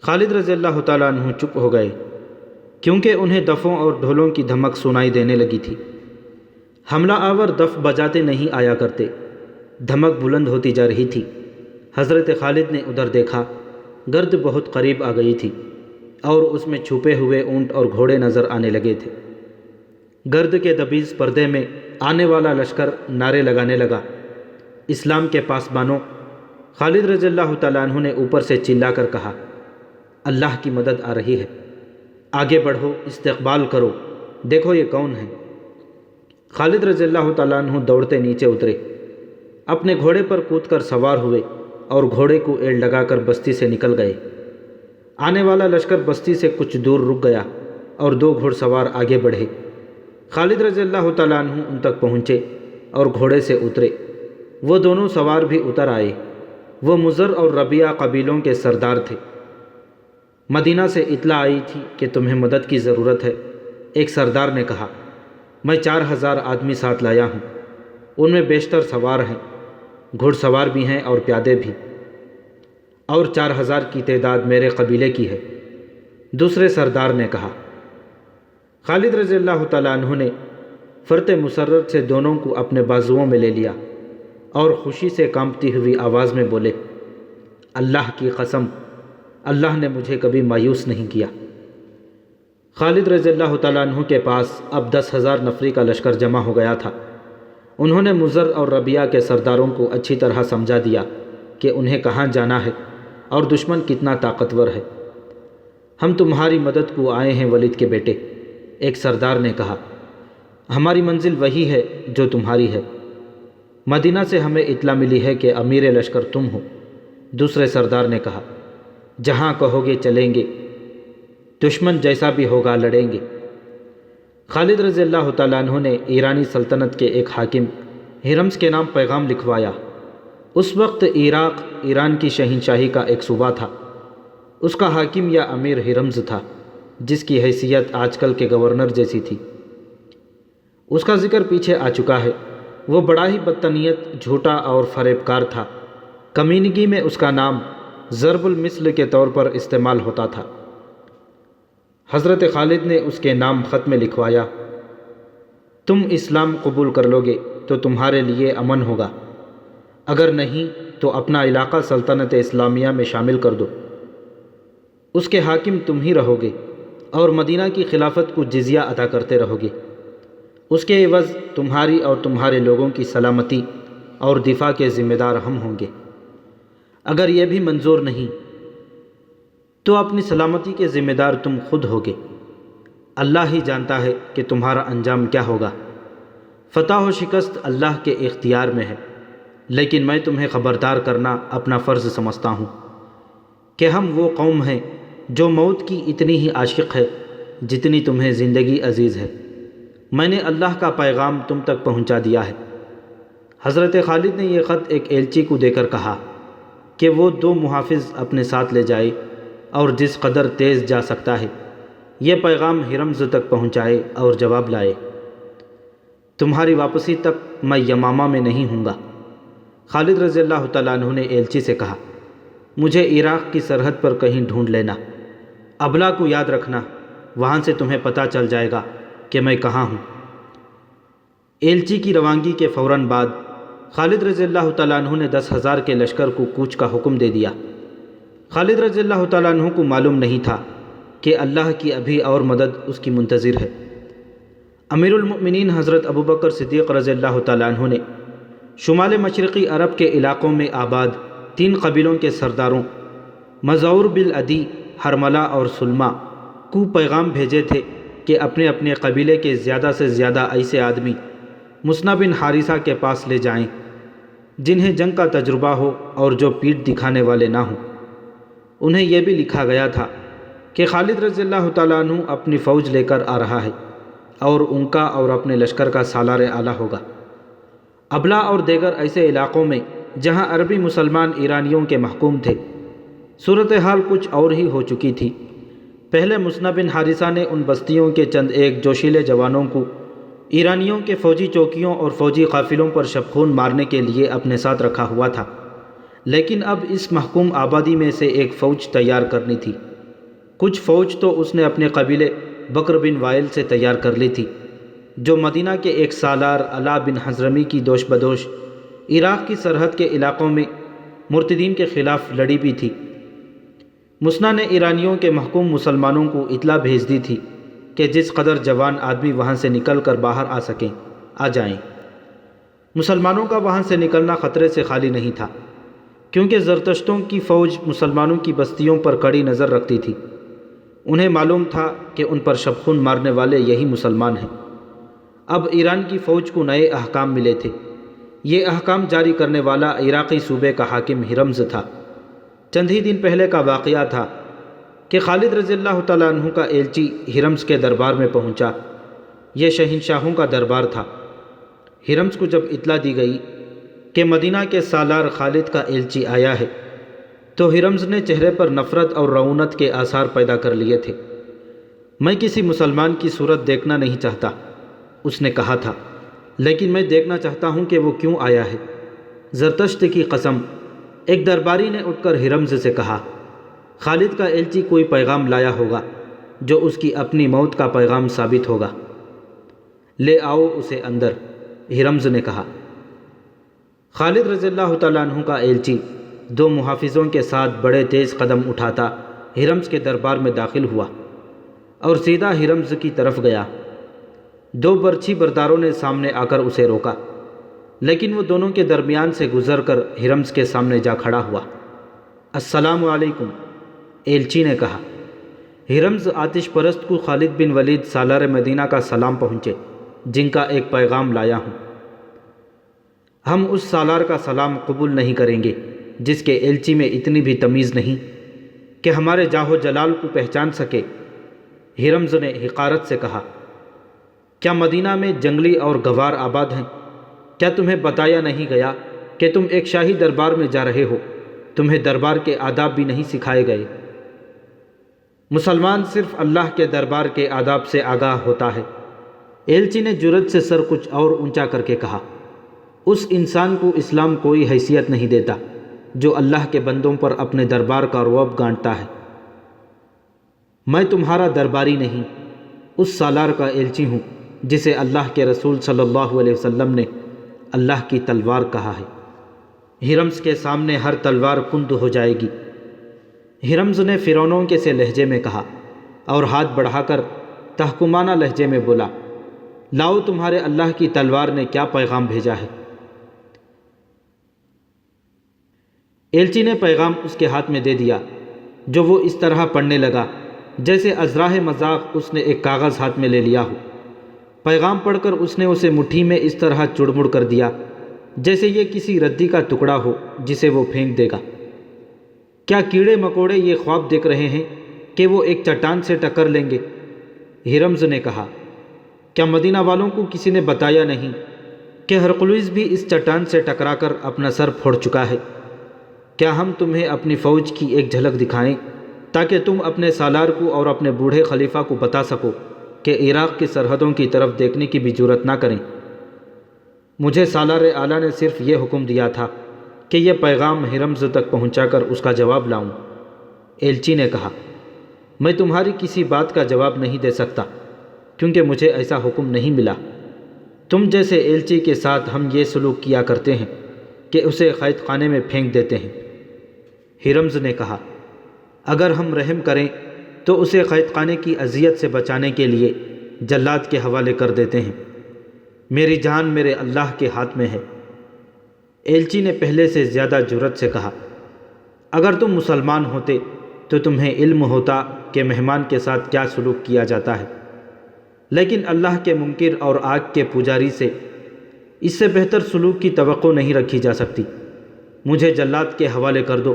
خالد رضی اللہ تعالیٰ عنہ چپ ہو گئے، کیونکہ انہیں دفوں اور ڈھولوں کی دھمک سنائی دینے لگی تھی۔ حملہ آور دف بجاتے نہیں آیا کرتے، دھمک بلند ہوتی جا رہی تھی۔ حضرت خالد نے ادھر دیکھا، گرد بہت قریب آ گئی تھی، اور اس میں چھپے ہوئے اونٹ اور گھوڑے نظر آنے لگے تھے۔ گرد کے دبیز پردے میں آنے والا لشکر نعرے لگانے لگا، اسلام کے پاسبانوں! خالد رضی اللہ تعالیٰ عنہ نے اوپر سے چلا کر کہا، اللہ کی مدد آ رہی ہے، آگے بڑھو، استقبال کرو، دیکھو یہ کون ہے۔ خالد رضی اللہ تعالیٰ عنہ دوڑتے نیچے اترے، اپنے گھوڑے پر کود کر سوار ہوئے اور گھوڑے کو ایڑ لگا کر بستی سے نکل گئے۔ آنے والا لشکر بستی سے کچھ دور رک گیا اور 2 گھوڑ سوار آگے بڑھے۔ خالد رضی اللہ تعالیٰ عنہ ان تک پہنچے اور گھوڑے سے اترے۔ وہ دونوں سوار بھی اتر آئے۔ وہ مضر اور ربیہ قبیلوں کے سردار تھے۔ مدینہ سے اطلاع آئی تھی کہ تمہیں مدد کی ضرورت ہے۔ ایک سردار نے کہا، میں 4000 آدمی ساتھ لایا ہوں، ان میں بیشتر سوار ہیں، گھڑ سوار بھی ہیں اور پیادے بھی، اور 4000 کی تعداد میرے قبیلے کی ہے۔ دوسرے سردار نے کہا۔ خالد رضی اللہ تعالیٰ عنہ نے فرت مسرت سے دونوں کو اپنے بازوؤں میں لے لیا اور خوشی سے کانپتی ہوئی آواز میں بولے، اللہ کی قسم، اللہ نے مجھے کبھی مایوس نہیں کیا۔ خالد رضی اللہ تعالیٰ عنہ کے پاس اب 10,000 نفری کا لشکر جمع ہو گیا تھا۔ انہوں نے مضر اور ربیہ کے سرداروں کو اچھی طرح سمجھا دیا کہ انہیں کہاں جانا ہے اور دشمن کتنا طاقتور ہے۔ ہم تمہاری مدد کو آئے ہیں ولید کے بیٹے، ایک سردار نے کہا۔ ہماری منزل وہی ہے جو تمہاری ہے۔ مدینہ سے ہمیں اطلاع ملی ہے کہ امیر لشکر تم ہو۔ دوسرے سردار نے کہا، جہاں کہو گے چلیں گے، دشمن جیسا بھی ہوگا لڑیں گے۔ خالد رضی اللہ تعالیٰ عنہ نے ایرانی سلطنت کے ایک حاکم ہرمز کے نام پیغام لکھوایا۔ اس وقت عراق ایران کی شہنشاہی کا ایک صوبہ تھا۔ اس کا حاکم یا امیر ہرمز تھا، جس کی حیثیت آج کل کے گورنر جیسی تھی۔ اس کا ذکر پیچھے آ چکا ہے۔ وہ بڑا ہی بدتنیت، جھوٹا اور فریب کار تھا۔ کمینگی میں اس کا نام ضرب المثل کے طور پر استعمال ہوتا تھا۔ حضرت خالد نے اس کے نام خط میں لکھوایا، تم اسلام قبول کر لو گے تو تمہارے لیے امن ہوگا، اگر نہیں تو اپنا علاقہ سلطنت اسلامیہ میں شامل کر دو۔ اس کے حاکم تم ہی رہو گے اور مدینہ کی خلافت کو جزیہ ادا کرتے رہو گے۔ اس کے عوض تمہاری اور تمہارے لوگوں کی سلامتی اور دفاع کے ذمہ دار ہم ہوں گے۔ اگر یہ بھی منظور نہیں تو اپنی سلامتی کے ذمہ دار تم خود ہوگے۔ اللہ ہی جانتا ہے کہ تمہارا انجام کیا ہوگا۔ فتح و شکست اللہ کے اختیار میں ہے، لیکن میں تمہیں خبردار کرنا اپنا فرض سمجھتا ہوں کہ ہم وہ قوم ہیں جو موت کی اتنی ہی عاشق ہے جتنی تمہیں زندگی عزیز ہے۔ میں نے اللہ کا پیغام تم تک پہنچا دیا ہے۔ حضرت خالد نے یہ خط ایک ایلچی کو دے کر کہا کہ وہ 2 محافظ اپنے ساتھ لے جائے اور جس قدر تیز جا سکتا ہے یہ پیغام ہرمز تک پہنچائے اور جواب لائے۔ تمہاری واپسی تک میں یمامہ میں نہیں ہوں گا۔ خالد رضی اللہ تعالیٰ عنہ نے ایلچی سے کہا، مجھے عراق کی سرحد پر کہیں ڈھونڈ لینا، ابلا کو یاد رکھنا، وہاں سے تمہیں پتہ چل جائے گا کہ میں کہاں ہوں۔ ایلچی کی روانگی کے فوراً بعد خالد رضی اللہ تعالیٰ عنہ نے 10,000 کے لشکر کو کوچ کا حکم دے دیا۔ خالد رضی اللہ تعالیٰ عنہ کو معلوم نہیں تھا کہ اللہ کی ابھی اور مدد اس کی منتظر ہے۔ امیر المؤمنین حضرت ابوبکر صدیق رضی اللہ تعالیٰ عنہ نے شمال مشرقی عرب کے علاقوں میں آباد 3 قبیلوں کے سرداروں مزعور بالعدی، حرملہ اور سلمہ کو پیغام بھیجے تھے کہ اپنے اپنے قبیلے کے زیادہ سے زیادہ ایسے آدمی مسنہ بن حارثہ کے پاس لے جائیں جنہیں جنگ کا تجربہ ہو اور جو پیٹھ دکھانے والے نہ ہوں۔ انہیں یہ بھی لکھا گیا تھا کہ خالد رضی اللہ تعالیٰ عنہ اپنی فوج لے کر آ رہا ہے اور ان کا اور اپنے لشکر کا سالار اعلیٰ ہوگا۔ ابلا اور دیگر ایسے علاقوں میں جہاں عربی مسلمان ایرانیوں کے محکوم تھے صورتحال کچھ اور ہی ہو چکی تھی۔ پہلے مسنہ بن حارثہ نے ان بستیوں کے چند ایک جوشیلے جوانوں کو ایرانیوں کے فوجی چوکیوں اور فوجی قافلوں پر شبخون مارنے کے لیے اپنے ساتھ رکھا ہوا تھا، لیکن اب اس محکوم آبادی میں سے ایک فوج تیار کرنی تھی۔ کچھ فوج تو اس نے اپنے قبیلے بکر بن وائل سے تیار کر لی تھی، جو مدینہ کے ایک سالار علا بن حضرمی کی دوش بدوش عراق کی سرحد کے علاقوں میں مرتدین کے خلاف لڑی بھی تھی۔ مسنہ نے ایرانیوں کے محکوم مسلمانوں کو اطلاع بھیج دی تھی کہ جس قدر جوان آدمی وہاں سے نکل کر باہر آ سکیں آ جائیں۔ مسلمانوں کا وہاں سے نکلنا خطرے سے خالی نہیں تھا، کیونکہ زرتشتوں کی فوج مسلمانوں کی بستیوں پر کڑی نظر رکھتی تھی۔ انہیں معلوم تھا کہ ان پر شبخون مارنے والے یہی مسلمان ہیں۔ اب ایران کی فوج کو نئے احکام ملے تھے۔ یہ احکام جاری کرنے والا عراقی صوبے کا حاکم ہرمز تھا۔ چند ہی دن پہلے کا واقعہ تھا کہ خالد رضی اللہ تعالیٰ عنہ کا ایلچی ہرمز کے دربار میں پہنچا۔ یہ شہنشاہوں کا دربار تھا۔ ہرمز کو جب اطلاع دی گئی کہ مدینہ کے سالار خالد کا ایلچی آیا ہے تو ہرمز نے چہرے پر نفرت اور رعونت کے آثار پیدا کر لیے تھے۔ میں کسی مسلمان کی صورت دیکھنا نہیں چاہتا، اس نے کہا تھا، لیکن میں دیکھنا چاہتا ہوں کہ وہ کیوں آیا ہے۔ زرتشت کی قسم، ایک درباری نے اٹھ کر ہرمز سے کہا، خالد کا ایلچی کوئی پیغام لایا ہوگا جو اس کی اپنی موت کا پیغام ثابت ہوگا۔ لے آؤ اسے اندر، ہرمز نے کہا۔ خالد رضی اللہ تعالیٰ عنہ کا ایلچی 2 محافظوں کے ساتھ بڑے تیز قدم اٹھاتا ہرمز کے دربار میں داخل ہوا اور سیدھا ہرمز کی طرف گیا۔ 2 برچھی برداروں نے سامنے آ کر اسے روکا، لیکن وہ دونوں کے درمیان سے گزر کر ہرمز کے سامنے جا کھڑا ہوا۔ السلام علیکم، ایلچی نے کہا۔ ہرمز آتش پرست کو خالد بن ولید سالار مدینہ کا سلام پہنچے، جن کا ایک پیغام لایا ہوں۔ ہم اس سالار کا سلام قبول نہیں کریں گے جس کے ایلچی میں اتنی بھی تمیز نہیں کہ ہمارے جاہ و جلال کو پہچان سکے۔ ہرمز نے حقارت سے کہا، کیا مدینہ میں جنگلی اور گوار آباد ہیں؟ کیا تمہیں بتایا نہیں گیا کہ تم ایک شاہی دربار میں جا رہے ہو؟ تمہیں دربار کے آداب بھی نہیں سکھائے گئے؟ مسلمان صرف اللہ کے دربار کے آداب سے آگاہ ہوتا ہے۔ ایلچی نے جرأت سے سر کچھ اور اونچا کر کے کہا، اس انسان کو اسلام کوئی حیثیت نہیں دیتا جو اللہ کے بندوں پر اپنے دربار کا رعب گانٹتا ہے۔ میں تمہارا درباری نہیں، اس سالار کا ایلچی ہوں جسے اللہ کے رسول صلی اللہ علیہ وسلم نے اللہ کی تلوار کہا ہے۔ ہرمز کے سامنے ہر تلوار کند ہو جائے گی۔ ہرمز نے فرعونوں کے سے لہجے میں کہا اور ہاتھ بڑھا کر تحکمانہ لہجے میں بولا، لاؤ تمہارے اللہ کی تلوار نے کیا پیغام بھیجا ہے۔ ایلچی نے پیغام اس کے ہاتھ میں دے دیا، جو وہ اس طرح پڑھنے لگا جیسے ازراہ مذاق اس نے ایک کاغذ ہاتھ میں لے لیا ہو۔ پیغام پڑھ کر اس نے اسے مٹھی میں اس طرح چڑمڑ کر دیا جیسے یہ کسی ردی کا ٹکڑا ہو جسے وہ پھینک دے گا۔ کیا کیڑے مکوڑے یہ خواب دیکھ رہے ہیں کہ وہ ایک چٹان سے ٹکر لیں گے؟ ہرمز نے کہا، کیا مدینہ والوں کو کسی نے بتایا نہیں کہ ہرقلیس بھی اس چٹان سے ٹکرا کر اپنا سر پھوڑ چکا ہے؟ کیا ہم تمہیں اپنی فوج کی ایک جھلک دکھائیں تاکہ تم اپنے سالار کو اور اپنے بوڑھے خلیفہ کو بتا سکو کہ عراق کی سرحدوں کی طرف دیکھنے کی بھی جرات نہ کریں؟ مجھے سالار اعلیٰ نے صرف یہ حکم دیا تھا کہ یہ پیغام ہرمز تک پہنچا کر اس کا جواب لاؤں۔ ایلچی نے کہا، میں تمہاری کسی بات کا جواب نہیں دے سکتا کیونکہ مجھے ایسا حکم نہیں ملا۔ تم جیسے ایلچی کے ساتھ ہم یہ سلوک کیا کرتے ہیں کہ اسے قید خانے میں پھینک دیتے ہیں۔ ہرمز نے کہا، اگر ہم رحم کریں تو اسے قید خانے کی اذیت سے بچانے کے لیے جلاد کے حوالے کر دیتے ہیں۔ میری جان میرے اللہ کے ہاتھ میں ہے۔ ایلچی نے پہلے سے زیادہ جرأت سے کہا، اگر تم مسلمان ہوتے تو تمہیں علم ہوتا کہ مہمان کے ساتھ کیا سلوک کیا جاتا ہے، لیکن اللہ کے منکر اور آگ کے پجاری سے اس سے بہتر سلوک کی توقع نہیں رکھی جا سکتی۔ مجھے جلاد کے حوالے کر دو،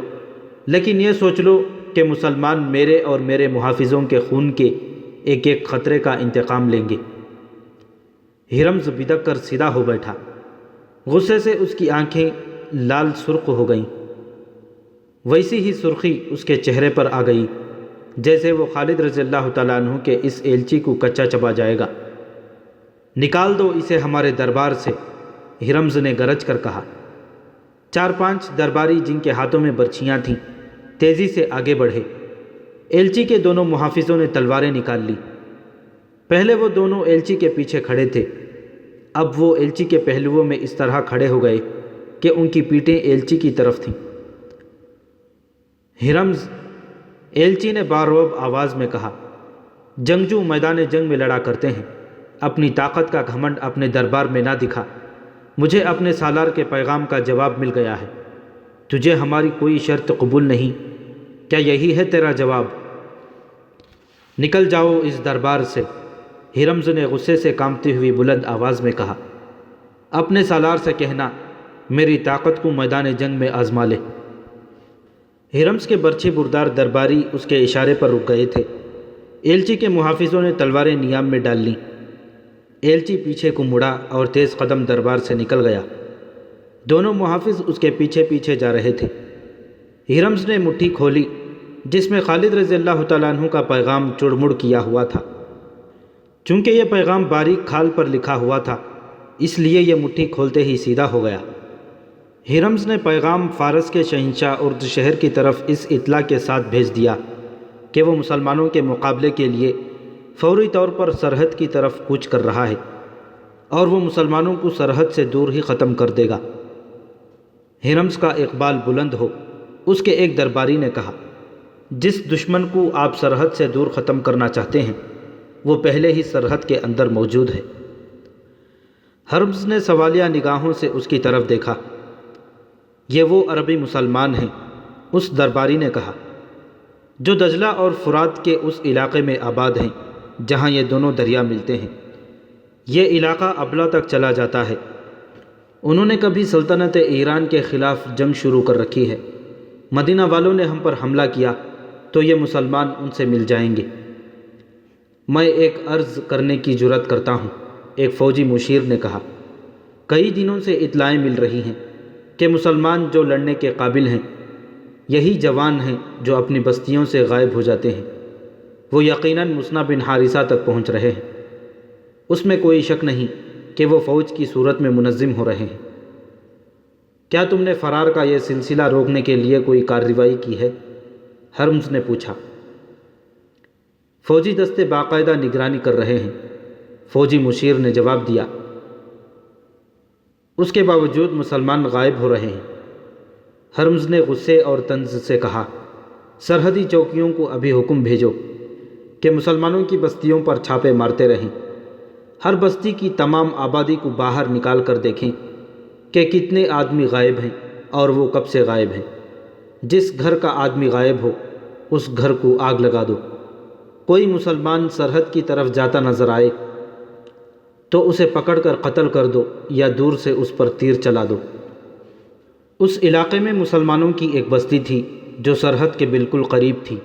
لیکن یہ سوچ لو کہ مسلمان میرے اور میرے محافظوں کے خون کے ایک ایک خطرے کا انتقام لیں گے۔ ہرمز بدک کر سیدھا ہو بیٹھا، غصے سے اس کی آنکھیں لال سرخ ہو گئیں۔ ویسی ہی سرخی اس کے چہرے پر آ گئی جیسے وہ خالد رضی اللہ تعالیٰ عنہ کے اس ایلچی کو کچا چبا جائے گا۔ نکال دو اسے ہمارے دربار سے، ہرمز نے گرج کر کہا۔ 4-5 درباری جن کے ہاتھوں میں برچھیاں تھیں تیزی سے آگے بڑھے۔ ایلچی کے دونوں محافظوں نے تلواریں نکال لی۔ پہلے وہ دونوں ایلچی کے پیچھے کھڑے تھے، اب وہ ایلچی کے پہلوؤں میں اس طرح کھڑے ہو گئے کہ ان کی پیٹھیں ایلچی کی طرف تھیں۔ ہرمز، ایلچی نے بارعب آواز میں کہا، جنگجو میدان جنگ میں لڑا کرتے ہیں، اپنی طاقت کا گھمنڈ اپنے دربار میں نہ دکھا۔ مجھے اپنے سالار کے پیغام کا جواب مل گیا ہے، تجھے ہماری کوئی شرط قبول نہیں، کیا یہی ہے تیرا جواب؟ نکل جاؤ اس دربار سے، ہرمز نے غصے سے کانپتی ہوئی بلند آواز میں کہا۔ اپنے سالار سے کہنا میری طاقت کو میدان جنگ میں آزما لے۔ ہرمز کے برچھی بردار درباری اس کے اشارے پر رک گئے تھے۔ ایلچی کے محافظوں نے تلواریں نیام میں ڈال لیں۔ ایلچی پیچھے کو مڑا اور تیز قدم دربار سے نکل گیا۔ دونوں محافظ اس کے پیچھے پیچھے جا رہے تھے۔ ہرمز نے مٹھی کھولی جس میں خالد رضی اللہ تعالیٰ عنہ کا پیغام چڑمڑ کیا ہوا تھا۔ چونکہ یہ پیغام باریک کھال پر لکھا ہوا تھا اس لیے یہ مٹھی کھولتے ہی سیدھا ہو گیا۔ ہرمز نے پیغام فارس کے شہنشاہ ارد شہر کی طرف اس اطلاع کے ساتھ بھیج دیا کہ وہ مسلمانوں کے مقابلے کے لیے فوری طور پر سرحد کی طرف کوچ کر رہا ہے اور وہ مسلمانوں کو سرحد سے دور ہی ختم کر دے گا۔ ہرمز کا اقبال بلند ہو، اس کے ایک درباری نے کہا، جس دشمن کو آپ سرحد سے دور ختم کرنا چاہتے ہیں وہ پہلے ہی سرحد کے اندر موجود ہے۔ ہرمز نے سوالیہ نگاہوں سے اس کی طرف دیکھا۔ یہ وہ عربی مسلمان ہیں، اس درباری نے کہا، جو دجلہ اور فرات کے اس علاقے میں آباد ہیں جہاں یہ دونوں دریا ملتے ہیں۔ یہ علاقہ ابلا تک چلا جاتا ہے۔ انہوں نے کبھی سلطنت ایران کے خلاف جنگ شروع کر رکھی ہے۔ مدینہ والوں نے ہم پر حملہ کیا تو یہ مسلمان ان سے مل جائیں گے۔ میں ایک عرض کرنے کی جرأت کرتا ہوں، ایک فوجی مشیر نے کہا۔ کئی دنوں سے اطلاعیں مل رہی ہیں کہ مسلمان جو لڑنے کے قابل ہیں یہی جوان ہیں جو اپنی بستیوں سے غائب ہو جاتے ہیں۔ وہ یقیناً مصنع بن حارثہ تک پہنچ رہے ہیں۔ اس میں کوئی شک نہیں کہ وہ فوج کی صورت میں منظم ہو رہے ہیں۔ کیا تم نے فرار کا یہ سلسلہ روکنے کے لیے کوئی کارروائی کی ہے؟ ہرمز نے پوچھا۔ فوجی دستے باقاعدہ نگرانی کر رہے ہیں، فوجی مشیر نے جواب دیا۔ اس کے باوجود مسلمان غائب ہو رہے ہیں۔ ہرمز نے غصے اور طنز سے کہا، سرحدی چوکیوں کو ابھی حکم بھیجو کہ مسلمانوں کی بستیوں پر چھاپے مارتے رہیں۔ ہر بستی کی تمام آبادی کو باہر نکال کر دیکھیں کہ کتنے آدمی غائب ہیں اور وہ کب سے غائب ہیں۔ جس گھر کا آدمی غائب ہو اس گھر کو آگ لگا دو۔ کوئی مسلمان سرحد کی طرف جاتا نظر آئے تو اسے پکڑ کر قتل کر دو یا دور سے اس پر تیر چلا دو۔ اس علاقے میں مسلمانوں کی ایک بستی تھی جو سرحد کے بالکل قریب تھی۔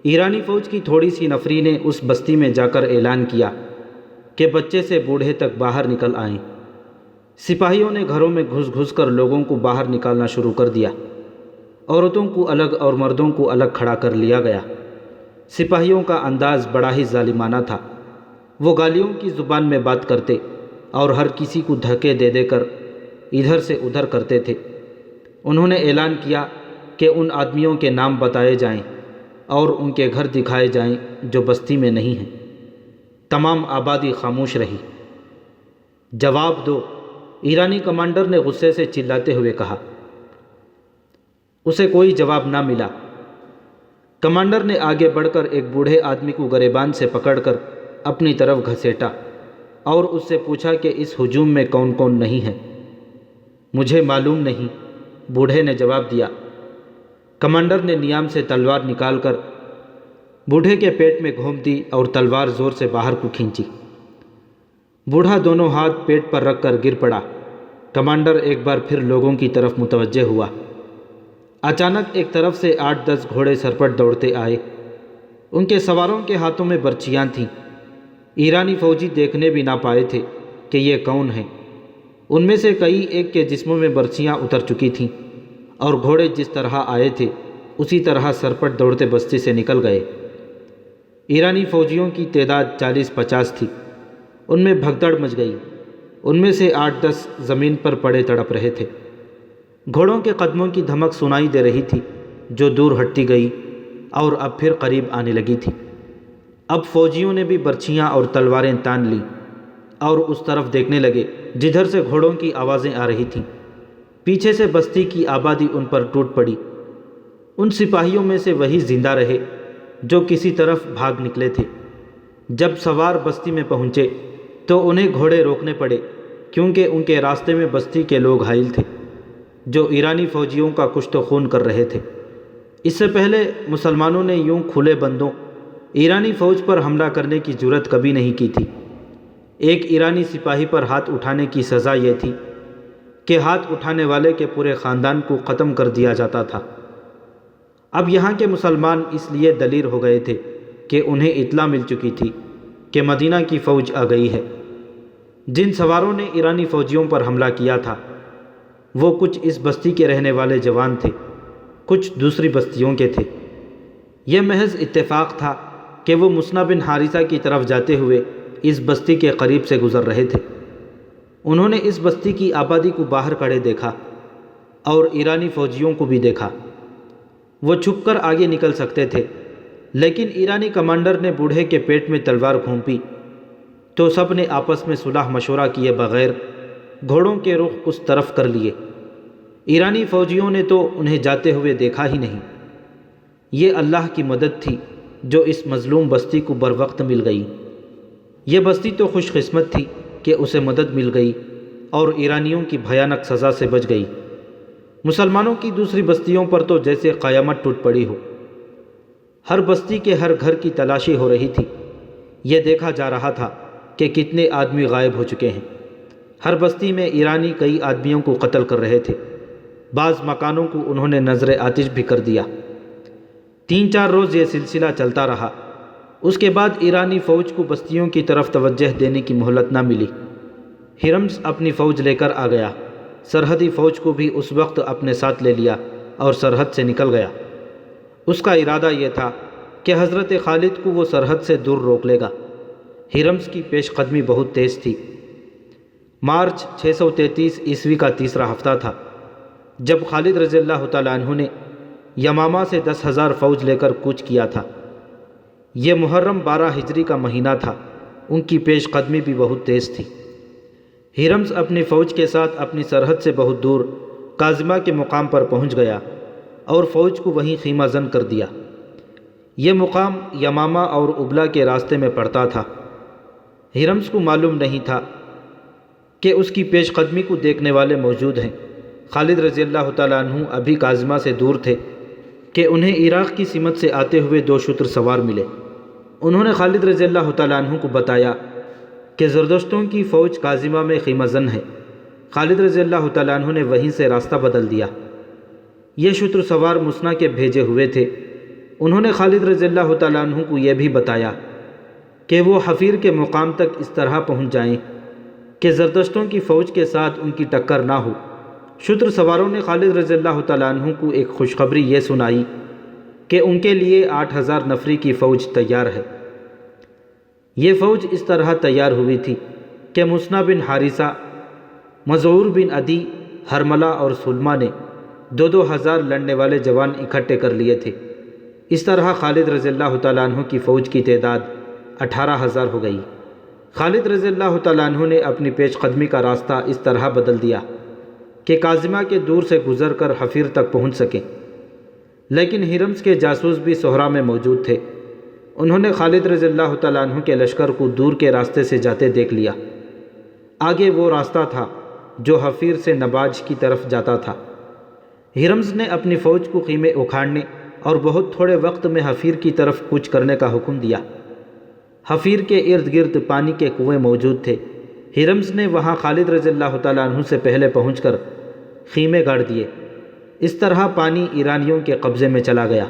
ایرانی فوج کی تھوڑی سی نفری نے اس بستی میں جا کر اعلان کیا کہ بچے سے بوڑھے تک باہر نکل آئیں۔ سپاہیوں نے گھروں میں گھس گھس کر لوگوں کو باہر نکالنا شروع کر دیا۔ عورتوں کو الگ اور مردوں کو الگ کھڑا کر لیا گیا۔ سپاہیوں کا انداز بڑا ہی ظالمانہ تھا۔ وہ گالیوں کی زبان میں بات کرتے اور ہر کسی کو دھکے دے دے کر ادھر سے ادھر کرتے تھے۔ انہوں نے اعلان کیا کہ ان آدمیوں کے نام بتائے جائیں اور ان کے گھر دکھائے جائیں جو بستی میں نہیں ہیں۔ تمام آبادی خاموش رہی۔ جواب دو، ایرانی کمانڈر نے غصے سے چلاتے ہوئے کہا۔ اسے کوئی جواب نہ ملا۔ کمانڈر نے آگے بڑھ کر ایک بوڑھے آدمی کو گریبان سے پکڑ کر اپنی طرف گھسیٹا اور اس سے پوچھا کہ اس ہجوم میں کون کون نہیں ہے۔ مجھے معلوم نہیں، بوڑھے نے جواب دیا۔ کمانڈر نے نیام سے تلوار نکال کر بوڑھے کے پیٹ میں گھونپ دی اور تلوار زور سے باہر کو کھینچی۔ بوڑھا دونوں ہاتھ پیٹ پر رکھ کر گر پڑا۔ کمانڈر ایک بار پھر لوگوں کی طرف متوجہ ہوا۔ اچانک ایک طرف سے 8-10 گھوڑے سرپٹ دوڑتے آئے۔ ان کے سواروں کے ہاتھوں میں برچیاں تھیں۔ ایرانی فوجی دیکھنے بھی نہ پائے تھے کہ یہ کون ہیں۔ ان میں سے کئی ایک کے جسموں میں برچیاں اتر چکی تھیں اور گھوڑے جس طرح آئے تھے اسی طرح سرپٹ دوڑتے بستی سے نکل گئے۔ ایرانی فوجیوں کی تعداد 40-50 تھی۔ ان میں بھگدڑ مچ گئی۔ ان میں سے 8-10 زمین پر پڑے تڑپ رہے تھے۔ گھوڑوں کے قدموں کی دھمک سنائی دے رہی تھی جو دور ہٹتی گئی اور اب پھر قریب آنے لگی تھی۔ اب فوجیوں نے بھی برچیاں اور تلواریں تان لیں اور اس طرف دیکھنے لگے جدھر سے گھوڑوں کی آوازیں آ رہی تھیں۔ پیچھے سے بستی کی آبادی ان پر ٹوٹ پڑی۔ ان سپاہیوں میں سے وہی زندہ رہے جو کسی طرف بھاگ نکلے تھے۔ جب سوار بستی میں پہنچے تو انہیں گھوڑے روکنے پڑے کیونکہ ان کے راستے میں بستی کے لوگ حائل تھے جو ایرانی فوجیوں کا کشت و خون کر رہے تھے۔ اس سے پہلے مسلمانوں نے یوں کھلے بندوں ایرانی فوج پر حملہ کرنے کی جرات کبھی نہیں کی تھی۔ ایک ایرانی سپاہی پر ہاتھ اٹھانے کی سزا یہ تھی کہ ہاتھ اٹھانے والے کے پورے خاندان کو ختم کر دیا جاتا تھا۔ اب یہاں کے مسلمان اس لیے دلیر ہو گئے تھے کہ انہیں اطلاع مل چکی تھی کہ مدینہ کی فوج آ گئی ہے۔ جن سواروں نے ایرانی فوجیوں پر حملہ کیا تھا وہ کچھ اس بستی کے رہنے والے جوان تھے، کچھ دوسری بستیوں کے تھے۔ یہ محض اتفاق تھا کہ وہ مصنع بن حارثہ کی طرف جاتے ہوئے اس بستی کے قریب سے گزر رہے تھے۔ انہوں نے اس بستی کی آبادی کو باہر کھڑے دیکھا اور ایرانی فوجیوں کو بھی دیکھا۔ وہ چھپ کر آگے نکل سکتے تھے لیکن ایرانی کمانڈر نے بوڑھے کے پیٹ میں تلوار گھونپی تو سب نے آپس میں صلح مشورہ کیے بغیر گھوڑوں کے رخ اس طرف کر لیے۔ ایرانی فوجیوں نے تو انہیں جاتے ہوئے دیکھا ہی نہیں۔ یہ اللہ کی مدد تھی جو اس مظلوم بستی کو بروقت مل گئی۔ یہ بستی تو خوش قسمت تھی کہ اسے مدد مل گئی اور ایرانیوں کی بھیانک سزا سے بچ گئی۔ مسلمانوں کی دوسری بستیوں پر تو جیسے قیامت ٹوٹ پڑی ہو۔ ہر بستی کے ہر گھر کی تلاشی ہو رہی تھی۔ یہ دیکھا جا رہا تھا کہ کتنے آدمی غائب ہو چکے ہیں۔ ہر بستی میں ایرانی کئی آدمیوں کو قتل کر رہے تھے۔ بعض مکانوں کو انہوں نے نظر آتش بھی کر دیا۔ 3-4 روز یہ سلسلہ چلتا رہا۔ اس کے بعد ایرانی فوج کو بستیوں کی طرف توجہ دینے کی مہلت نہ ملی۔ ہرمز اپنی فوج لے کر آ گیا۔ سرحدی فوج کو بھی اس وقت اپنے ساتھ لے لیا اور سرحد سے نکل گیا۔ اس کا ارادہ یہ تھا کہ حضرت خالد کو وہ سرحد سے دور روک لے گا۔ ہرمز کی پیش قدمی بہت تیز تھی۔ مارچ 633 عیسوی کا تیسرا ہفتہ تھا جب خالد رضی اللہ تعالیٰ عنہ نے یمامہ سے 10,000 فوج لے کر کوچ کیا تھا۔ یہ محرم 12 ہجری کا مہینہ تھا۔ ان کی پیش قدمی بھی بہت تیز تھی۔ ہرمز اپنی فوج کے ساتھ اپنی سرحد سے بہت دور کاظمہ کے مقام پر پہنچ گیا اور فوج کو وہیں خیمہ زن کر دیا۔ یہ مقام یمامہ اور ابلا کے راستے میں پڑتا تھا۔ ہرمز کو معلوم نہیں تھا کہ اس کی پیش قدمی کو دیکھنے والے موجود ہیں۔ خالد رضی اللہ تعالیٰ عنہ ابھی کاظمہ سے دور تھے کہ انہیں عراق کی سمت سے آتے ہوئے 2 شتر سوار ملے۔ انہوں نے خالد رضی اللہ تعالیٰ عنہ کو بتایا کہ زردشتوں کی فوج کاظمہ میں خیمہ زن ہے۔ خالد رضی اللہ تعالیٰ عنہ نے وہیں سے راستہ بدل دیا۔ یہ شتر سوار مسنہ کے بھیجے ہوئے تھے۔ انہوں نے خالد رضی اللہ تعالیٰ عنہ کو یہ بھی بتایا کہ وہ حفیر کے مقام تک اس طرح پہنچ جائیں کہ زردشتوں کی فوج کے ساتھ ان کی ٹکر نہ ہو۔ شتر سواروں نے خالد رضی اللہ تعالیٰ عنہ کو ایک خوشخبری یہ سنائی کہ ان کے لیے 8000 نفری کی فوج تیار ہے۔ یہ فوج اس طرح تیار ہوئی تھی کہ مسنہ بن حارثہ، مزعور بن عدی، حرملہ اور سلمہ نے 2,000 لڑنے والے جوان اکٹھے کر لیے تھے۔ اس طرح خالد رضی اللہ تعالیٰ عنہ کی فوج کی تعداد 18,000 ہو گئی۔ خالد رضی اللہ تعالیٰ عنہ نے اپنی پیش قدمی کا راستہ اس طرح بدل دیا کہ کاظمہ کے دور سے گزر کر حفیر تک پہنچ سکیں، لیکن ہرمز کے جاسوس بھی صحرا میں موجود تھے۔ انہوں نے خالد رضی اللہ تعالیٰ عنہ کے لشکر کو دور کے راستے سے جاتے دیکھ لیا۔ آگے وہ راستہ تھا جو حفیر سے نباج کی طرف جاتا تھا۔ ہرمز نے اپنی فوج کو خیمے اکھاڑنے اور بہت تھوڑے وقت میں حفیر کی طرف کوچ کرنے کا حکم دیا۔ حفیر کے ارد گرد پانی کے کنویں موجود تھے۔ ہرمز نے وہاں خالد رضی اللہ تعالیٰ عنہ سے پہلے پہنچ کر خیمے گاڑ دیے۔ اس طرح پانی ایرانیوں کے قبضے میں چلا گیا۔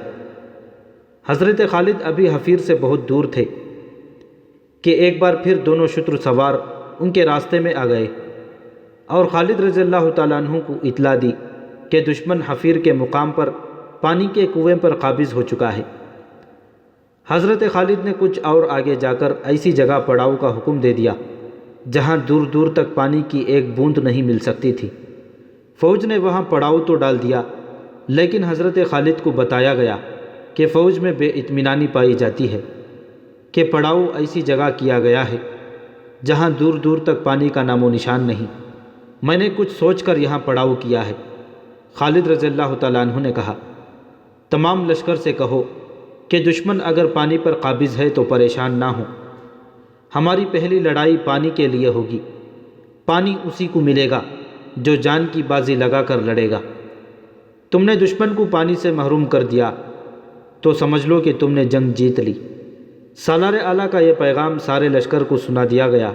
حضرت خالد ابھی حفیر سے بہت دور تھے کہ ایک بار پھر دونوں شتر سوار ان کے راستے میں آ گئے اور خالد رضی اللہ تعالیٰ عنہ کو اطلاع دی کہ دشمن حفیر کے مقام پر پانی کے کنویں پر قابض ہو چکا ہے۔ حضرت خالد نے کچھ اور آگے جا کر ایسی جگہ پڑاؤ کا حکم دے دیا جہاں دور دور تک پانی کی ایک بوند نہیں مل سکتی تھی۔ فوج نے وہاں پڑاؤ تو ڈال دیا، لیکن حضرت خالد کو بتایا گیا کہ فوج میں بے اطمینانی پائی جاتی ہے کہ پڑاؤ ایسی جگہ کیا گیا ہے جہاں دور دور تک پانی کا نام و نشان نہیں۔ میں نے کچھ سوچ کر یہاں پڑاؤ کیا ہے۔ خالد رضی اللہ تعالیٰ عنہ نے کہا، تمام لشکر سے کہو کہ دشمن اگر پانی پر قابض ہے تو پریشان نہ ہو۔ ہماری پہلی لڑائی پانی کے لیے ہوگی۔ پانی اسی کو ملے گا جو جان کی بازی لگا کر لڑے گا۔ تم نے دشمن کو پانی سے محروم کر دیا تو سمجھ لو کہ تم نے جنگ جیت لی۔ سالار اعلیٰ کا یہ پیغام سارے لشکر کو سنا دیا گیا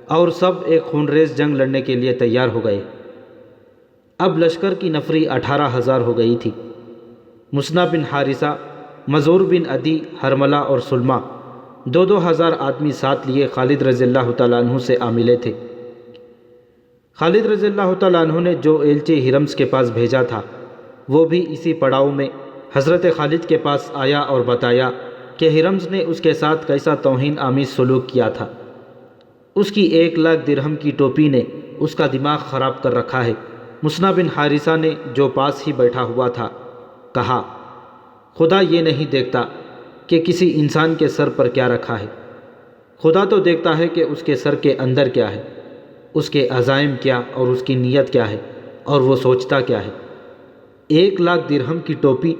اور سب ایک خونریز جنگ لڑنے کے لیے تیار ہو گئے۔ اب لشکر کی نفری 18,000 ہو گئی تھی۔ مسنہ بن حارثہ، مزعور بن عدی، حرملہ اور سلمہ 2,000 آدمی ساتھ لیے خالد رضی اللہ تعالیٰ عنہ سے آ ملے تھے۔ خالد رضی اللہ تعالیٰ عنہ نے جو ایلچی ہرمز کے پاس بھیجا تھا وہ بھی اسی پڑاؤ میں حضرت خالد کے پاس آیا اور بتایا کہ ہرمز نے اس کے ساتھ کیسا توہین آمیز سلوک کیا تھا۔ اس کی 1,00,000 درہم کی ٹوپی نے اس کا دماغ خراب کر رکھا ہے۔ مسنہ بن حارثہ نے جو پاس ہی بیٹھا ہوا تھا کہا، خدا یہ نہیں دیکھتا کہ کسی انسان کے سر پر کیا رکھا ہے، خدا تو دیکھتا ہے کہ اس کے سر کے اندر کیا ہے، اس کے عزائم کیا اور اس کی نیت کیا ہے اور وہ سوچتا کیا ہے۔ 1,00,000 درہم کی ٹوپی؟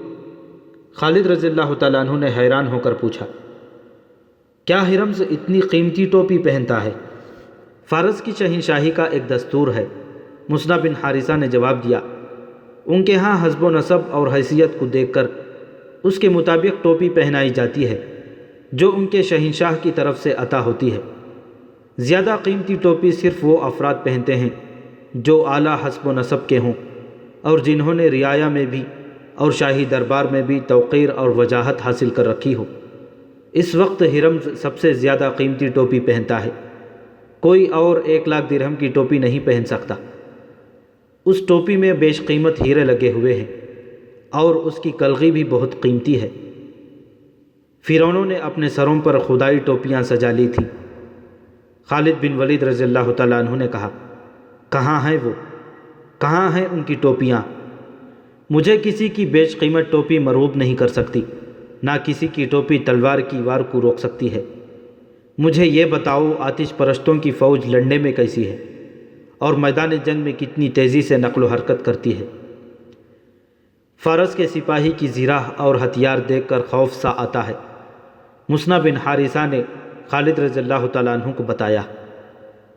خالد رضی اللہ تعالیٰ عنہ نے حیران ہو کر پوچھا، کیا ہرمز اتنی قیمتی ٹوپی پہنتا ہے؟ فارس کی شہنشاہی کا ایک دستور ہے، مسنہ بن حارثہ نے جواب دیا۔ ان کے ہاں حسب و نسب اور حیثیت کو دیکھ کر اس کے مطابق ٹوپی پہنائی جاتی ہے جو ان کے شہنشاہ کی طرف سے عطا ہوتی ہے۔ زیادہ قیمتی ٹوپی صرف وہ افراد پہنتے ہیں جو اعلیٰ حسب و نسب کے ہوں اور جنہوں نے رعایا میں بھی اور شاہی دربار میں بھی توقیر اور وجاہت حاصل کر رکھی ہو۔ اس وقت ہرمز سب سے زیادہ قیمتی ٹوپی پہنتا ہے، کوئی اور 1,00,000 درہم کی ٹوپی نہیں پہن سکتا۔ اس ٹوپی میں بیش قیمت ہیرے لگے ہوئے ہیں اور اس کی کلغی بھی بہت قیمتی ہے۔ فرعونوں نے اپنے سروں پر خدائی ٹوپیاں سجا لی تھیں۔ خالد بن ولید رضی اللہ تعالیٰ عنہ نے کہا، کہاں ہیں وہ؟ کہاں ہیں ان کی ٹوپیاں؟ مجھے کسی کی بیش قیمت ٹوپی مرغوب نہیں کر سکتی، نہ کسی کی ٹوپی تلوار کی وار کو روک سکتی ہے۔ مجھے یہ بتاؤ، آتش پرستوں کی فوج لڑنے میں کیسی ہے اور میدان جنگ میں کتنی تیزی سے نقل و حرکت کرتی ہے؟ فارس کے سپاہی کی زیرہ اور ہتھیار دیکھ کر خوف سا آتا ہے۔ مسنہ بن حارثہ نے خالد رضی اللہ تعالیٰ عنہ کو بتایا۔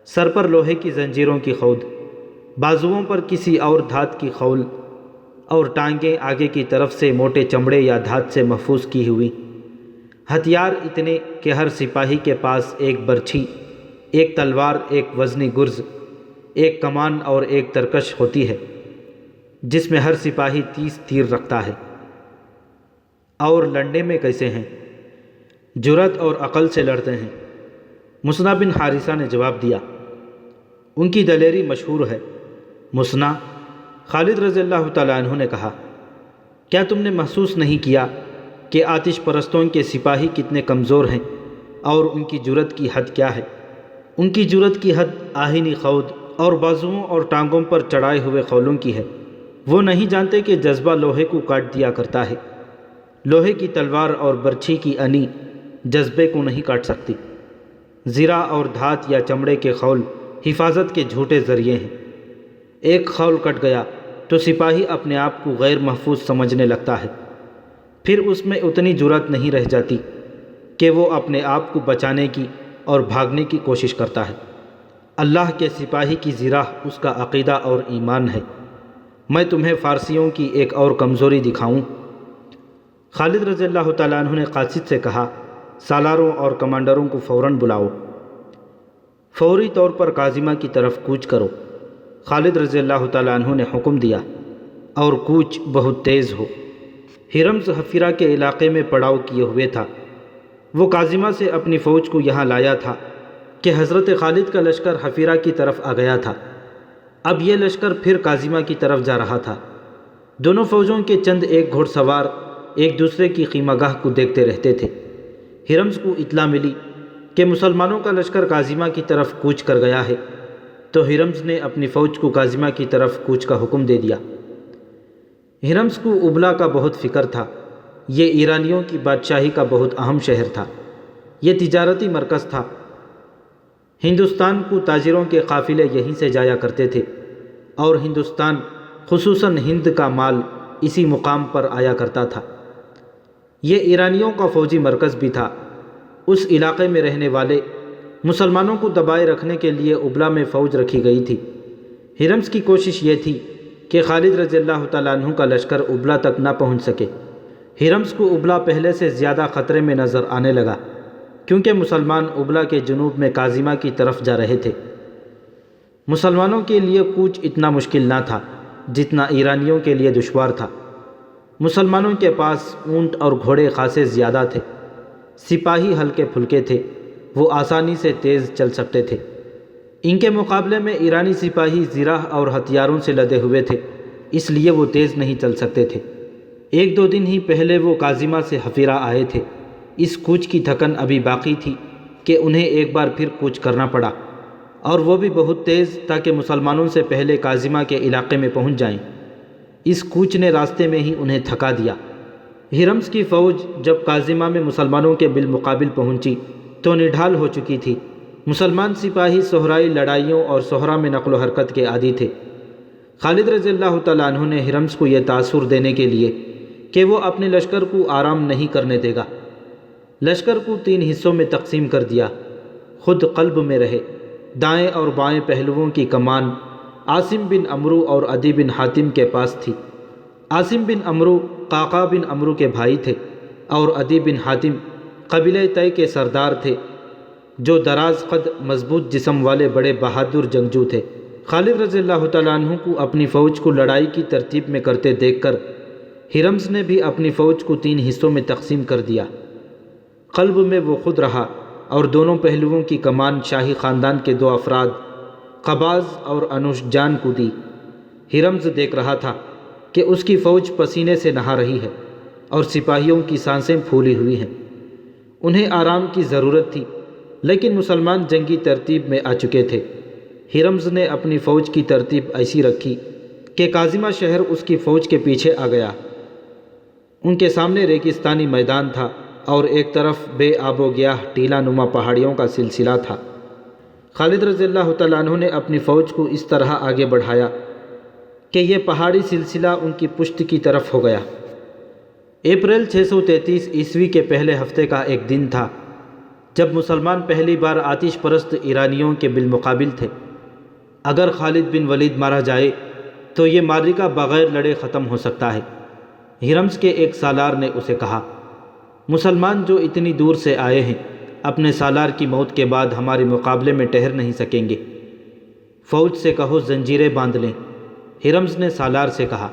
سر پر لوہے کی زنجیروں کی خود، بازوؤں پر کسی اور دھات کی خول، اور ٹانگیں آگے کی طرف سے موٹے چمڑے یا دھات سے محفوظ کی ہوئی۔ ہتھیار اتنے کہ ہر سپاہی کے پاس ایک برچھی، ایک تلوار، ایک وزنی گرز، ایک کمان اور ایک ترکش ہوتی ہے، جس میں ہر سپاہی 30 تیر رکھتا ہے۔ اور لڑنے میں کیسے ہیں؟ جرأت اور عقل سے لڑتے ہیں۔ مسنا بن حارثہ نے جواب دیا، ان کی دلیری مشہور ہے۔ مسنا، خالد رضی اللہ تعالیٰ عنہ نے کہا، کیا تم نے محسوس نہیں کیا کہ آتش پرستوں کے سپاہی کتنے کمزور ہیں اور ان کی جرأت کی حد کیا ہے؟ ان کی جرأت کی حد آہنی خود اور بازوؤں اور ٹانگوں پر چڑھائے ہوئے خولوں کی ہے۔ وہ نہیں جانتے کہ جذبہ لوہے کو کاٹ دیا کرتا ہے۔ لوہے کی تلوار اور برچھی کی انی جذبے کو نہیں کاٹ سکتی۔ زرہ اور دھات یا چمڑے کے خول حفاظت کے جھوٹے ذریعے ہیں۔ ایک خول کٹ گیا تو سپاہی اپنے آپ کو غیر محفوظ سمجھنے لگتا ہے، پھر اس میں اتنی جرأت نہیں رہ جاتی کہ وہ اپنے آپ کو بچانے کی اور بھاگنے کی کوشش کرتا ہے۔ اللہ کے سپاہی کی زرہ اس کا عقیدہ اور ایمان ہے۔ میں تمہیں فارسیوں کی ایک اور کمزوری دکھاؤں؟ خالد رضی اللہ تعالیٰ عنہ نے قاصد سے کہا، سالاروں اور کمانڈروں کو فوراً بلاؤ، فوری طور پر کاظمہ کی طرف کوچ کرو۔ خالد رضی اللہ تعالیٰ عنہ نے حکم دیا اور کوچ بہت تیز ہو۔ ہرمز حفیرہ کے علاقے میں پڑاؤ کیے ہوئے تھا۔ وہ کاظمہ سے اپنی فوج کو یہاں لایا تھا کہ حضرت خالد کا لشکر حفیرہ کی طرف آ گیا تھا۔ اب یہ لشکر پھر کاظمہ کی طرف جا رہا تھا۔ دونوں فوجوں کے چند ایک گھوڑ سوار ایک دوسرے کی خیمہ گاہ کو دیکھتے رہتے تھے۔ ہرمز کو اطلاع ملی کہ مسلمانوں کا لشکر کاظمہ کی طرف کوچ کر گیا ہے، تو ہرمز نے اپنی فوج کو کاظمہ کی طرف کوچ کا حکم دے دیا۔ ہرمز کو ابلا کا بہت فکر تھا۔ یہ ایرانیوں کی بادشاہی کا بہت اہم شہر تھا۔ یہ تجارتی مرکز تھا۔ ہندوستان کو تاجروں کے قافلے یہیں سے جایا کرتے تھے، اور ہندوستان خصوصاً ہند کا مال اسی مقام پر آیا کرتا تھا۔ یہ ایرانیوں کا فوجی مرکز بھی تھا۔ اس علاقے میں رہنے والے مسلمانوں کو دبائے رکھنے کے لیے ابلا میں فوج رکھی گئی تھی۔ ہرمز کی کوشش یہ تھی کہ خالد رضی اللہ تعالیٰ عنہ کا لشکر ابلا تک نہ پہنچ سکے۔ ہرمز کو ابلا پہلے سے زیادہ خطرے میں نظر آنے لگا، کیونکہ مسلمان ابلا کے جنوب میں کاظمہ کی طرف جا رہے تھے۔ مسلمانوں کے لیے کوچ اتنا مشکل نہ تھا جتنا ایرانیوں کے لیے دشوار تھا۔ مسلمانوں کے پاس اونٹ اور گھوڑے خاصے زیادہ تھے، سپاہی ہلکے پھلکے تھے، وہ آسانی سے تیز چل سکتے تھے۔ ان کے مقابلے میں ایرانی سپاہی زرہ اور ہتھیاروں سے لدے ہوئے تھے، اس لیے وہ تیز نہیں چل سکتے تھے۔ 1-2 دن ہی پہلے وہ کاظمہ سے حفیرہ آئے تھے۔ اس کوچ کی تھکن ابھی باقی تھی کہ انہیں ایک بار پھر کوچ کرنا پڑا، اور وہ بھی بہت تیز، تاکہ مسلمانوں سے پہلے کاظمہ کے علاقے میں پہنچ جائیں۔ اس کوچ نے راستے میں ہی انہیں تھکا دیا۔ ہرمز کی فوج جب کاظمہ میں مسلمانوں کے بالمقابل پہنچی تو نڈھال ہو چکی تھی۔ مسلمان سپاہی صحرائی لڑائیوں اور صحرا میں نقل و حرکت کے عادی تھے۔ خالد رضی اللہ تعالیٰ عنہ نے ہرمز کو یہ تاثر دینے کے لیے کہ وہ اپنے لشکر کو آرام نہیں کرنے دے گا، لشکر کو 3 حصوں میں تقسیم کر دیا۔ خود قلب میں رہے۔ دائیں اور بائیں پہلوؤں کی کمان عاصم بن عمرو اور عدی بن حاتم کے پاس تھی۔ عاصم بن عمرو قعقاع بن عمرو کے بھائی تھے، اور عدی بن حاتم قبیلہ طے کے سردار تھے، جو دراز قد مضبوط جسم والے بڑے بہادر جنگجو تھے۔ خالد رضی اللہ تعالیٰ عنہ کو اپنی فوج کو لڑائی کی ترتیب میں کرتے دیکھ کر ہرمز نے بھی اپنی فوج کو 3 حصوں میں تقسیم کر دیا۔ قلب میں وہ خود رہا اور دونوں پہلوؤں کی کمان شاہی خاندان کے 2 افراد قباز اور انوش جان کو دی۔ ہرمز دیکھ رہا تھا کہ اس کی فوج پسینے سے نہا رہی ہے اور سپاہیوں کی سانسیں پھولی ہوئی ہیں۔ انہیں آرام کی ضرورت تھی، لیکن مسلمان جنگی ترتیب میں آ چکے تھے۔ ہرمز نے اپنی فوج کی ترتیب ایسی رکھی کہ کاظمہ شہر اس کی فوج کے پیچھے آ گیا۔ ان کے سامنے ریگستانی میدان تھا اور ایک طرف بے آب و گیاہ ٹیلا نما پہاڑیوں کا سلسلہ تھا۔ خالد رضی اللہ تعالیٰ عنہ نے اپنی فوج کو اس طرح آگے بڑھایا کہ یہ پہاڑی سلسلہ ان کی پشت کی طرف ہو گیا۔ اپریل 633 عیسوی کے پہلے ہفتے کا ایک دن تھا جب مسلمان پہلی بار آتش پرست ایرانیوں کے بالمقابل تھے۔ اگر خالد بن ولید مارا جائے تو یہ معرکہ بغیر لڑے ختم ہو سکتا ہے۔ ہرمز کے ایک سالار نے اسے کہا، مسلمان جو اتنی دور سے آئے ہیں اپنے سالار کی موت کے بعد ہمارے مقابلے میں ٹھہر نہیں سکیں گے، فوج سے کہو زنجیریں باندھ لیں۔ ہرمز نے سالار سے کہا،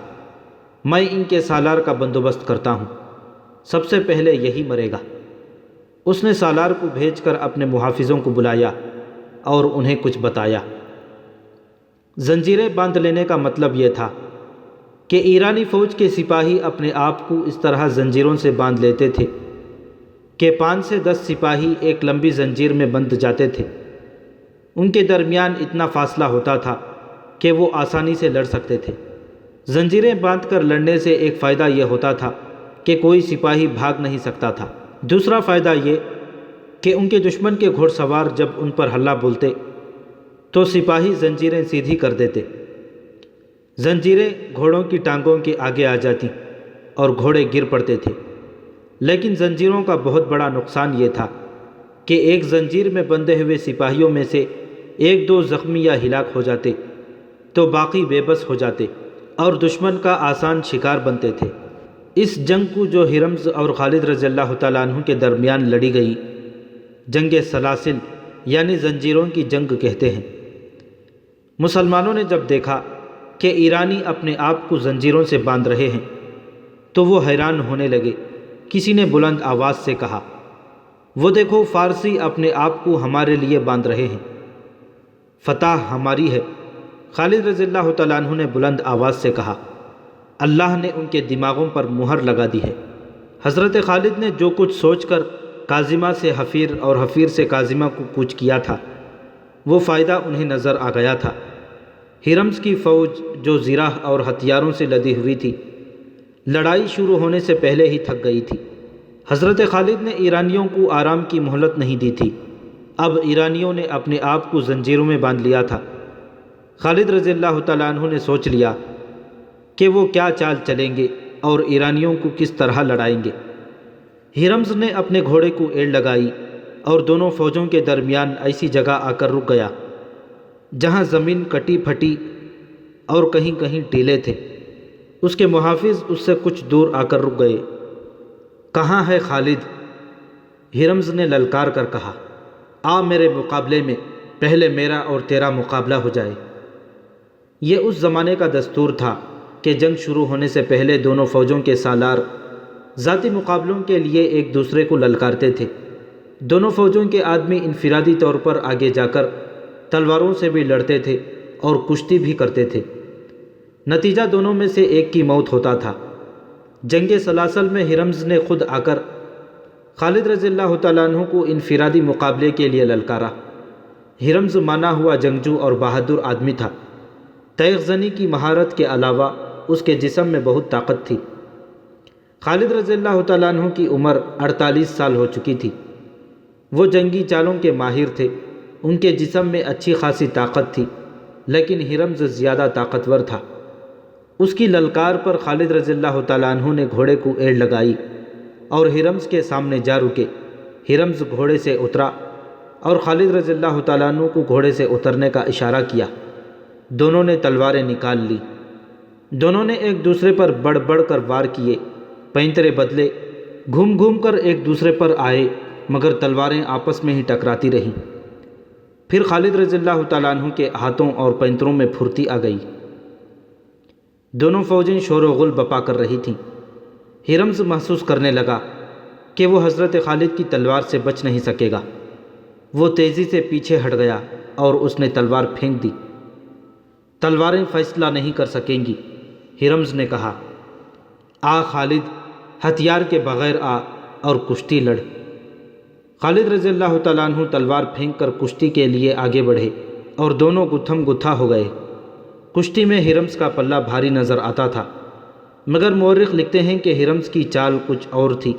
میں ان کے سالار کا بندوبست کرتا ہوں، سب سے پہلے یہی مرے گا۔ اس نے سالار کو بھیج کر اپنے محافظوں کو بلایا اور انہیں کچھ بتایا۔ زنجیریں باندھ لینے کا مطلب یہ تھا کہ ایرانی فوج کے سپاہی اپنے آپ کو اس طرح زنجیروں سے باندھ لیتے تھے کہ 5 سے 10 سپاہی ایک لمبی زنجیر میں بندھ جاتے تھے۔ ان کے درمیان اتنا فاصلہ ہوتا تھا کہ وہ آسانی سے لڑ سکتے تھے۔ زنجیریں باندھ کر لڑنے سے ایک فائدہ یہ ہوتا تھا کہ کوئی سپاہی بھاگ نہیں سکتا تھا۔ دوسرا فائدہ یہ کہ ان کے دشمن کے گھوڑ سوار جب ان پر حملہ بولتے تو سپاہی زنجیریں سیدھی کر دیتے۔ زنجیریں گھوڑوں کی ٹانگوں کے آگے آ جاتی اور گھوڑے گر پڑتے تھے، لیکن زنجیروں کا بہت بڑا نقصان یہ تھا کہ ایک زنجیر میں بندھے ہوئے سپاہیوں میں سے 1-2 زخمی یا ہلاک ہو جاتے تو باقی بے بس ہو جاتے اور دشمن کا آسان شکار بنتے تھے۔ اس جنگ کو جو ہرمز اور خالد رضی اللہ تعالیٰ عنہ کے درمیان لڑی گئی جنگ سلاسل یعنی زنجیروں کی جنگ کہتے ہیں۔ مسلمانوں نے جب دیکھا کہ ایرانی اپنے آپ کو زنجیروں سے باندھ رہے ہیں تو وہ حیران ہونے لگے۔ کسی نے بلند آواز سے کہا، وہ دیکھو فارسی اپنے آپ کو ہمارے لیے باندھ رہے ہیں، فتح ہماری ہے۔ خالد رضی اللہ تعالیٰ عنہ نے بلند آواز سے کہا، اللہ نے ان کے دماغوں پر مہر لگا دی ہے۔ حضرت خالد نے جو کچھ سوچ کر کاظمہ سے حفیر اور حفیر سے کاظمہ کو کوچ کیا تھا وہ فائدہ انہیں نظر آ گیا تھا۔ ہرمز کی فوج جو زرہ اور ہتھیاروں سے لدی ہوئی تھی لڑائی شروع ہونے سے پہلے ہی تھک گئی تھی۔ حضرت خالد نے ایرانیوں کو آرام کی مہلت نہیں دی تھی۔ اب ایرانیوں نے اپنے آپ کو زنجیروں میں باندھ لیا تھا۔ خالد رضی اللہ تعالیٰ عنہ نے سوچ لیا کہ وہ کیا چال چلیں گے اور ایرانیوں کو کس طرح لڑائیں گے۔ ہرمز نے اپنے گھوڑے کو ایڑ لگائی اور دونوں فوجوں کے درمیان ایسی جگہ آ کر رک گیا جہاں زمین کٹی پھٹی اور کہیں کہیں ٹیلے تھے۔ اس کے محافظ اس سے کچھ دور آ کر رک گئے۔ کہاں ہے خالد؟ ہرمز نے للکار کر کہا، آ میرے مقابلے میں، پہلے میرا اور تیرا مقابلہ ہو جائے۔ یہ اس زمانے کا دستور تھا کہ جنگ شروع ہونے سے پہلے دونوں فوجوں کے سالار ذاتی مقابلوں کے لیے ایک دوسرے کو للکارتے تھے۔ دونوں فوجوں کے آدمی انفرادی طور پر آگے جا کر تلواروں سے بھی لڑتے تھے اور کشتی بھی کرتے تھے۔ نتیجہ دونوں میں سے ایک کی موت ہوتا تھا۔ جنگ سلاسل میں ہرمز نے خود آ کر خالد رضی اللہ تعالیٰ عنہ کو انفرادی مقابلے کے لیے للکارا۔ ہرمز مانا ہوا جنگجو اور بہادر آدمی تھا۔ تیغ زنی کی مہارت کے علاوہ اس کے جسم میں بہت طاقت تھی۔ خالد رضی اللہ تعالیٰ عنہ کی عمر 48 سال ہو چکی تھی۔ وہ جنگی چالوں کے ماہر تھے، ان کے جسم میں اچھی خاصی طاقت تھی، لیکن ہرمز زیادہ طاقتور تھا۔ اس کی للکار پر خالد رضی اللہ تعالیٰ عنہ نے گھوڑے کو ایڑ لگائی اور ہرمز کے سامنے جا رکے۔ ہرمز گھوڑے سے اترا اور خالد رضی اللہ تعالیٰ عنہ کو گھوڑے سے اترنے کا اشارہ کیا۔ دونوں نے تلواریں نکال لی۔ دونوں نے ایک دوسرے پر بڑھ بڑھ کر وار کیے، پینترے بدلے، گھوم گھوم کر ایک دوسرے پر آئے، مگر تلواریں آپس میں ہی ٹکراتی رہیں۔ پھر خالد رضی اللہ تعالیٰ عنہ کے ہاتھوں اور پینتروں میں پھرتی آ گئی۔ دونوں فوجیں شور و غل بپا کر رہی تھیں۔ ہرمز محسوس کرنے لگا کہ وہ حضرت خالد کی تلوار سے بچ نہیں سکے گا۔ وہ تیزی سے پیچھے ہٹ گیا اور اس نے تلوار پھینک دی۔ تلواریں فیصلہ نہیں کر سکیں گی، ہرمز نے کہا۔ آ خالد، ہتھیار کے بغیر آ اور کشتی لڑ۔ خالد رضی اللہ تعالیٰ عنہ تلوار پھینک کر کشتی کے لیے آگے بڑھے اور دونوں گتھم گتھا ہو گئے۔ کشتی میں ہرمز کا پلہ بھاری نظر آتا تھا، مگر مورخ لکھتے ہیں کہ ہرمز کی چال کچھ اور تھی۔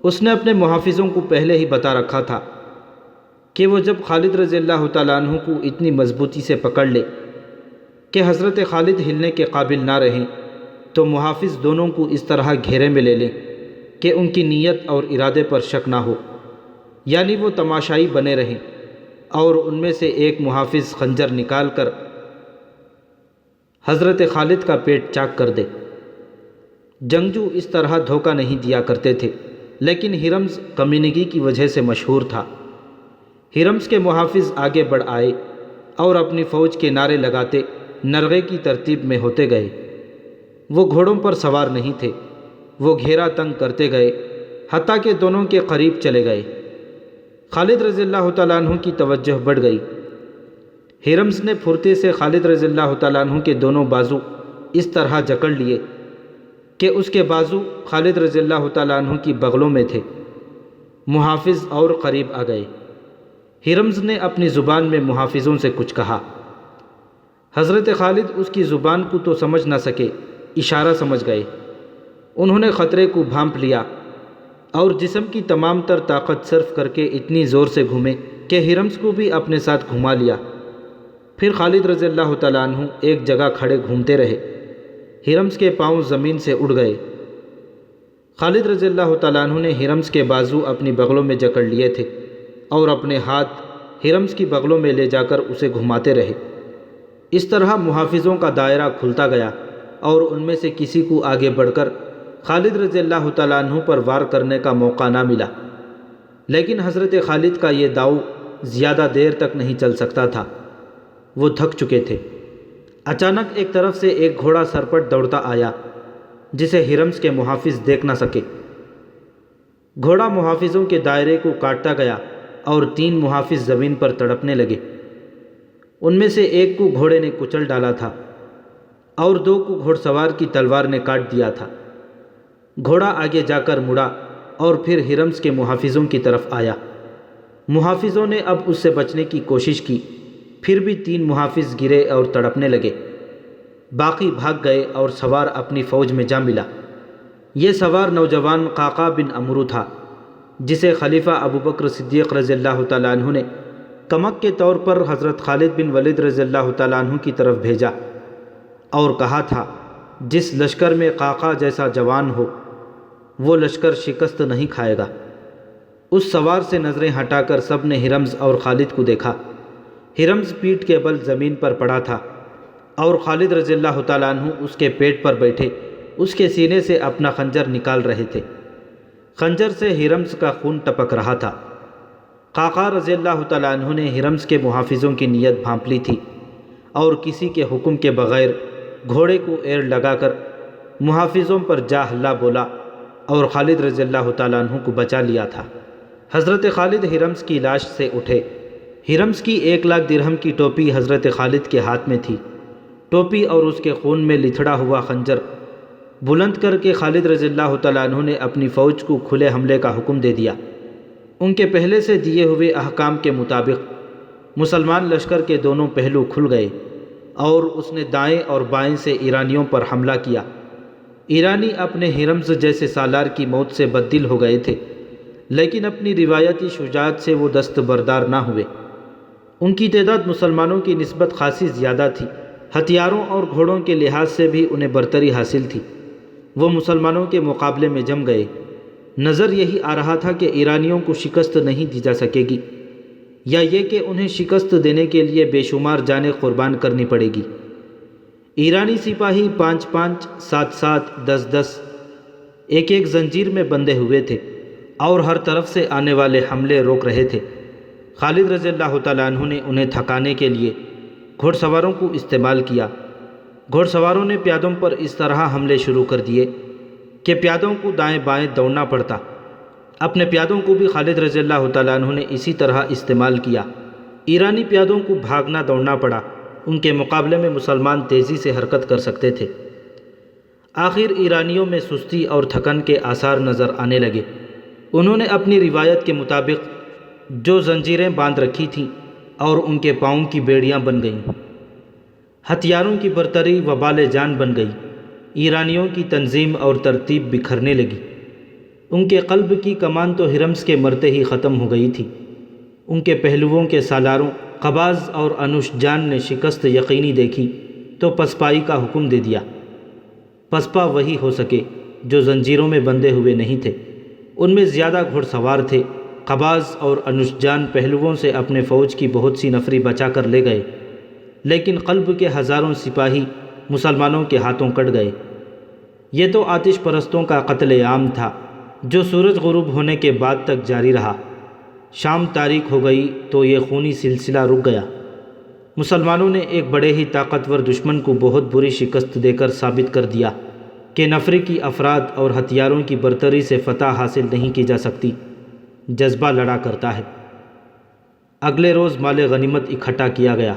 اس نے اپنے محافظوں کو پہلے ہی بتا رکھا تھا کہ وہ جب خالد رضی اللہ تعالیٰ عنہ کو اتنی مضبوطی سے پکڑ لے کہ حضرت خالد ہلنے کے قابل نہ رہیں تو محافظ دونوں کو اس طرح گھیرے میں لے لیں کہ ان کی نیت اور ارادے پر شک نہ ہو۔ یعنی وہ تماشائی بنے رہیں اور ان میں سے ایک محافظ خنجر نکال کر حضرت خالد کا پیٹ چاک کر دے۔ جنگجو اس طرح دھوکہ نہیں دیا کرتے تھے، لیکن ہرمز کمینگی کی وجہ سے مشہور تھا۔ ہرمز کے محافظ آگے بڑھ آئے اور اپنی فوج کے نعرے لگاتے نرغے کی ترتیب میں ہوتے گئے۔ وہ گھوڑوں پر سوار نہیں تھے، وہ گھیرا تنگ کرتے گئے حتیٰ کہ دونوں کے قریب چلے گئے۔ خالد رضی اللہ تعالیٰ عنہ کی توجہ بڑھ گئی۔ ہرمز نے پھرتے سے خالد رضی اللہ تعالیٰ عنہ کے دونوں بازو اس طرح جکڑ لیے کہ اس کے بازو خالد رضی اللہ تعالیٰ عنہ کی بغلوں میں تھے۔ محافظ اور قریب آ گئے۔ ہرمز نے اپنی زبان میں محافظوں سے کچھ کہا۔ حضرت خالد اس کی زبان کو تو سمجھ نہ سکے، اشارہ سمجھ گئے۔ انہوں نے خطرے کو بھانپ لیا اور جسم کی تمام تر طاقت صرف کر کے اتنی زور سے گھومے کہ ہرمز کو بھی اپنے ساتھ گھما لیا۔ پھر خالد رضی اللہ تعالیٰ عنہ ایک جگہ کھڑے گھومتے رہے۔ ہرمز کے پاؤں زمین سے اڑ گئے۔ خالد رضی اللہ تعالیٰ عنہ نے ہرمز کے بازو اپنی بغلوں میں جکڑ لیے تھے اور اپنے ہاتھ ہرمز کی بغلوں میں لے جا کر اسے گھماتے رہے۔ اس طرح محافظوں کا دائرہ کھلتا گیا اور ان میں سے کسی کو آگے بڑھ کر خالد رضی اللہ تعالیٰ عنہ پر وار کرنے کا موقع نہ ملا۔ لیکن حضرت خالد کا یہ داؤ زیادہ دیر تک نہیں چل سکتا تھا، وہ تھک چکے تھے۔ اچانک ایک طرف سے ایک گھوڑا سرپٹ دوڑتا آیا جسے ہرمز کے محافظ دیکھ نہ سکے۔ گھوڑا محافظوں کے دائرے کو کاٹتا گیا اور 3 محافظ زمین پر تڑپنے لگے۔ ان میں سے ایک کو گھوڑے نے کچل ڈالا تھا اور 2 کو گھوڑ سوار کی تلوار نے کاٹ دیا تھا۔ گھوڑا آگے جا کر مڑا اور پھر ہرمز کے محافظوں کی طرف آیا۔ محافظوں نے اب اس سے بچنے کی کوشش کی، پھر بھی 3 محافظ گرے اور تڑپنے لگے۔ باقی بھاگ گئے اور سوار اپنی فوج میں جا ملا۔ یہ سوار نوجوان قعقاع بن عمرو تھا، جسے خلیفہ ابوبکر صدیق رضی اللہ تعالیٰ عنہ نے کمک کے طور پر حضرت خالد بن ولید رضی اللہ تعالیٰ عنہ کی طرف بھیجا اور کہا تھا، جس لشکر میں قعقاع جیسا جوان ہو وہ لشکر شکست نہیں کھائے گا۔ اس سوار سے نظریں ہٹا کر سب نے ہرمز اور خالد کو دیکھا۔ ہرمز پیٹھ کے بل زمین پر پڑا تھا اور خالد رضی اللہ تعالیٰ عنہ اس کے پیٹ پر بیٹھے اس کے سینے سے اپنا خنجر نکال رہے تھے۔ خنجر سے ہرمز کا خون ٹپک رہا تھا۔ قعقاع رضی اللہ تعالیٰ عنہ نے ہرمز کے محافظوں کی نیت بھانپ لی تھی اور کسی کے حکم کے بغیر گھوڑے کو ایڑ لگا کر محافظوں پر جا حلہ بولا اور خالد رضی اللہ تعالیٰ عنہ کو بچا لیا تھا۔ حضرت خالد ہرمز کی لاش سے اٹھے۔ ہرمز کی 1,00,000 درہم کی ٹوپی حضرت خالد کے ہاتھ میں تھی۔ ٹوپی اور اس کے خون میں لتھڑا ہوا خنجر بلند کر کے خالد رضی اللہ تعالیٰ عنہ نے اپنی فوج کو کھلے حملے کا حکم دے دیا۔ ان کے پہلے سے دیے ہوئے احکام کے مطابق مسلمان لشکر کے دونوں پہلو کھل گئے اور اس نے دائیں اور بائیں سے ایرانیوں پر حملہ کیا۔ ایرانی اپنے ہرمز جیسے سالار کی موت سے بددل ہو گئے تھے، لیکن اپنی روایتی شجاعت سے وہ دستبردار نہ ہوئے۔ ان کی تعداد مسلمانوں کی نسبت خاصی زیادہ تھی، ہتھیاروں اور گھوڑوں کے لحاظ سے بھی انہیں برتری حاصل تھی۔ وہ مسلمانوں کے مقابلے میں جم گئے۔ نظر یہی آ رہا تھا کہ ایرانیوں کو شکست نہیں دی جا سکے گی، یا یہ کہ انہیں شکست دینے کے لیے بے شمار جانیں قربان کرنی پڑے گی۔ ایرانی سپاہی 5-5، 7-7، 10-10 ایک زنجیر میں بندھے ہوئے تھے اور ہر طرف سے آنے والے حملے روک رہے تھے۔ خالد رضی اللہ تعالیٰ عنہ نے انہیں تھکانے کے لیے گھوڑ سواروں کو استعمال کیا۔ گھوڑ سواروں نے پیادوں پر اس طرح حملے شروع کر دیے کہ پیادوں کو دائیں بائیں دوڑنا پڑتا۔ اپنے پیادوں کو بھی خالد رضی اللہ تعالیٰ عنہ نے اسی طرح استعمال کیا۔ ایرانی پیادوں کو بھاگنا دوڑنا پڑا، ان کے مقابلے میں مسلمان تیزی سے حرکت کر سکتے تھے۔ آخر ایرانیوں میں سستی اور تھکن کے آثار نظر آنے لگے۔ انہوں نے اپنی روایت کے مطابق جو زنجیریں باندھ رکھی تھیں اور ان کے پاؤں کی بیڑیاں بن گئیں، ہتھیاروں کی برتری وبال جان بن گئی۔ ایرانیوں کی تنظیم اور ترتیب بکھرنے لگی۔ ان کے قلب کی کمان تو ہرمز کے مرتے ہی ختم ہو گئی تھی۔ ان کے پہلوؤں کے سالاروں قباز اور انوش جان نے شکست یقینی دیکھی تو پسپائی کا حکم دے دیا۔ پسپا وہی ہو سکے جو زنجیروں میں بندھے ہوئے نہیں تھے۔ ان میں زیادہ گھوڑ سوار تھے قباض اور انوشجان پہلوؤں سے اپنے فوج کی بہت سی نفری بچا کر لے گئے، لیکن قلب کے ہزاروں سپاہی مسلمانوں کے ہاتھوں کٹ گئے۔ یہ تو آتش پرستوں کا قتل عام تھا جو سورج غروب ہونے کے بعد تک جاری رہا۔ شام تاریک ہو گئی تو یہ خونی سلسلہ رک گیا۔ مسلمانوں نے ایک بڑے ہی طاقتور دشمن کو بہت بری شکست دے کر ثابت کر دیا کہ نفری کی افراد اور ہتھیاروں کی برتری سے فتح حاصل نہیں کی جا سکتی، جذبہ لڑا کرتا ہے۔ اگلے روز مال غنیمت اکٹھا کیا گیا۔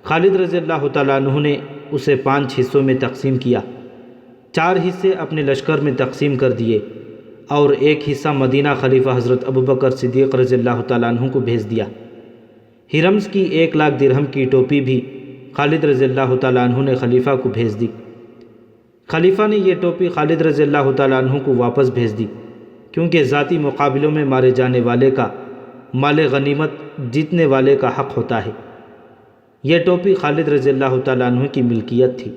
خالد رضی اللہ تعالیٰ عنہ نے اسے 5 حصوں میں تقسیم کیا۔ 4 حصے اپنے لشکر میں تقسیم کر دیے اور ایک حصہ مدینہ خلیفہ حضرت ابوبکر صدیق رضی اللہ تعالیٰ عنہ کو بھیج دیا۔ ہرمز کی 1 لاکھ درہم کی ٹوپی بھی خالد رضی اللہ تعالیٰ عنہ نے خلیفہ کو بھیج دی۔ خلیفہ نے یہ ٹوپی خالد رضی اللہ تعالیٰ عنہ کو واپس بھیج دی، کیونکہ ذاتی مقابلوں میں مارے جانے والے کا مال غنیمت جیتنے والے کا حق ہوتا ہے۔ یہ ٹوپی خالد رضی اللہ تعالیٰ عنہ کی ملکیت تھی۔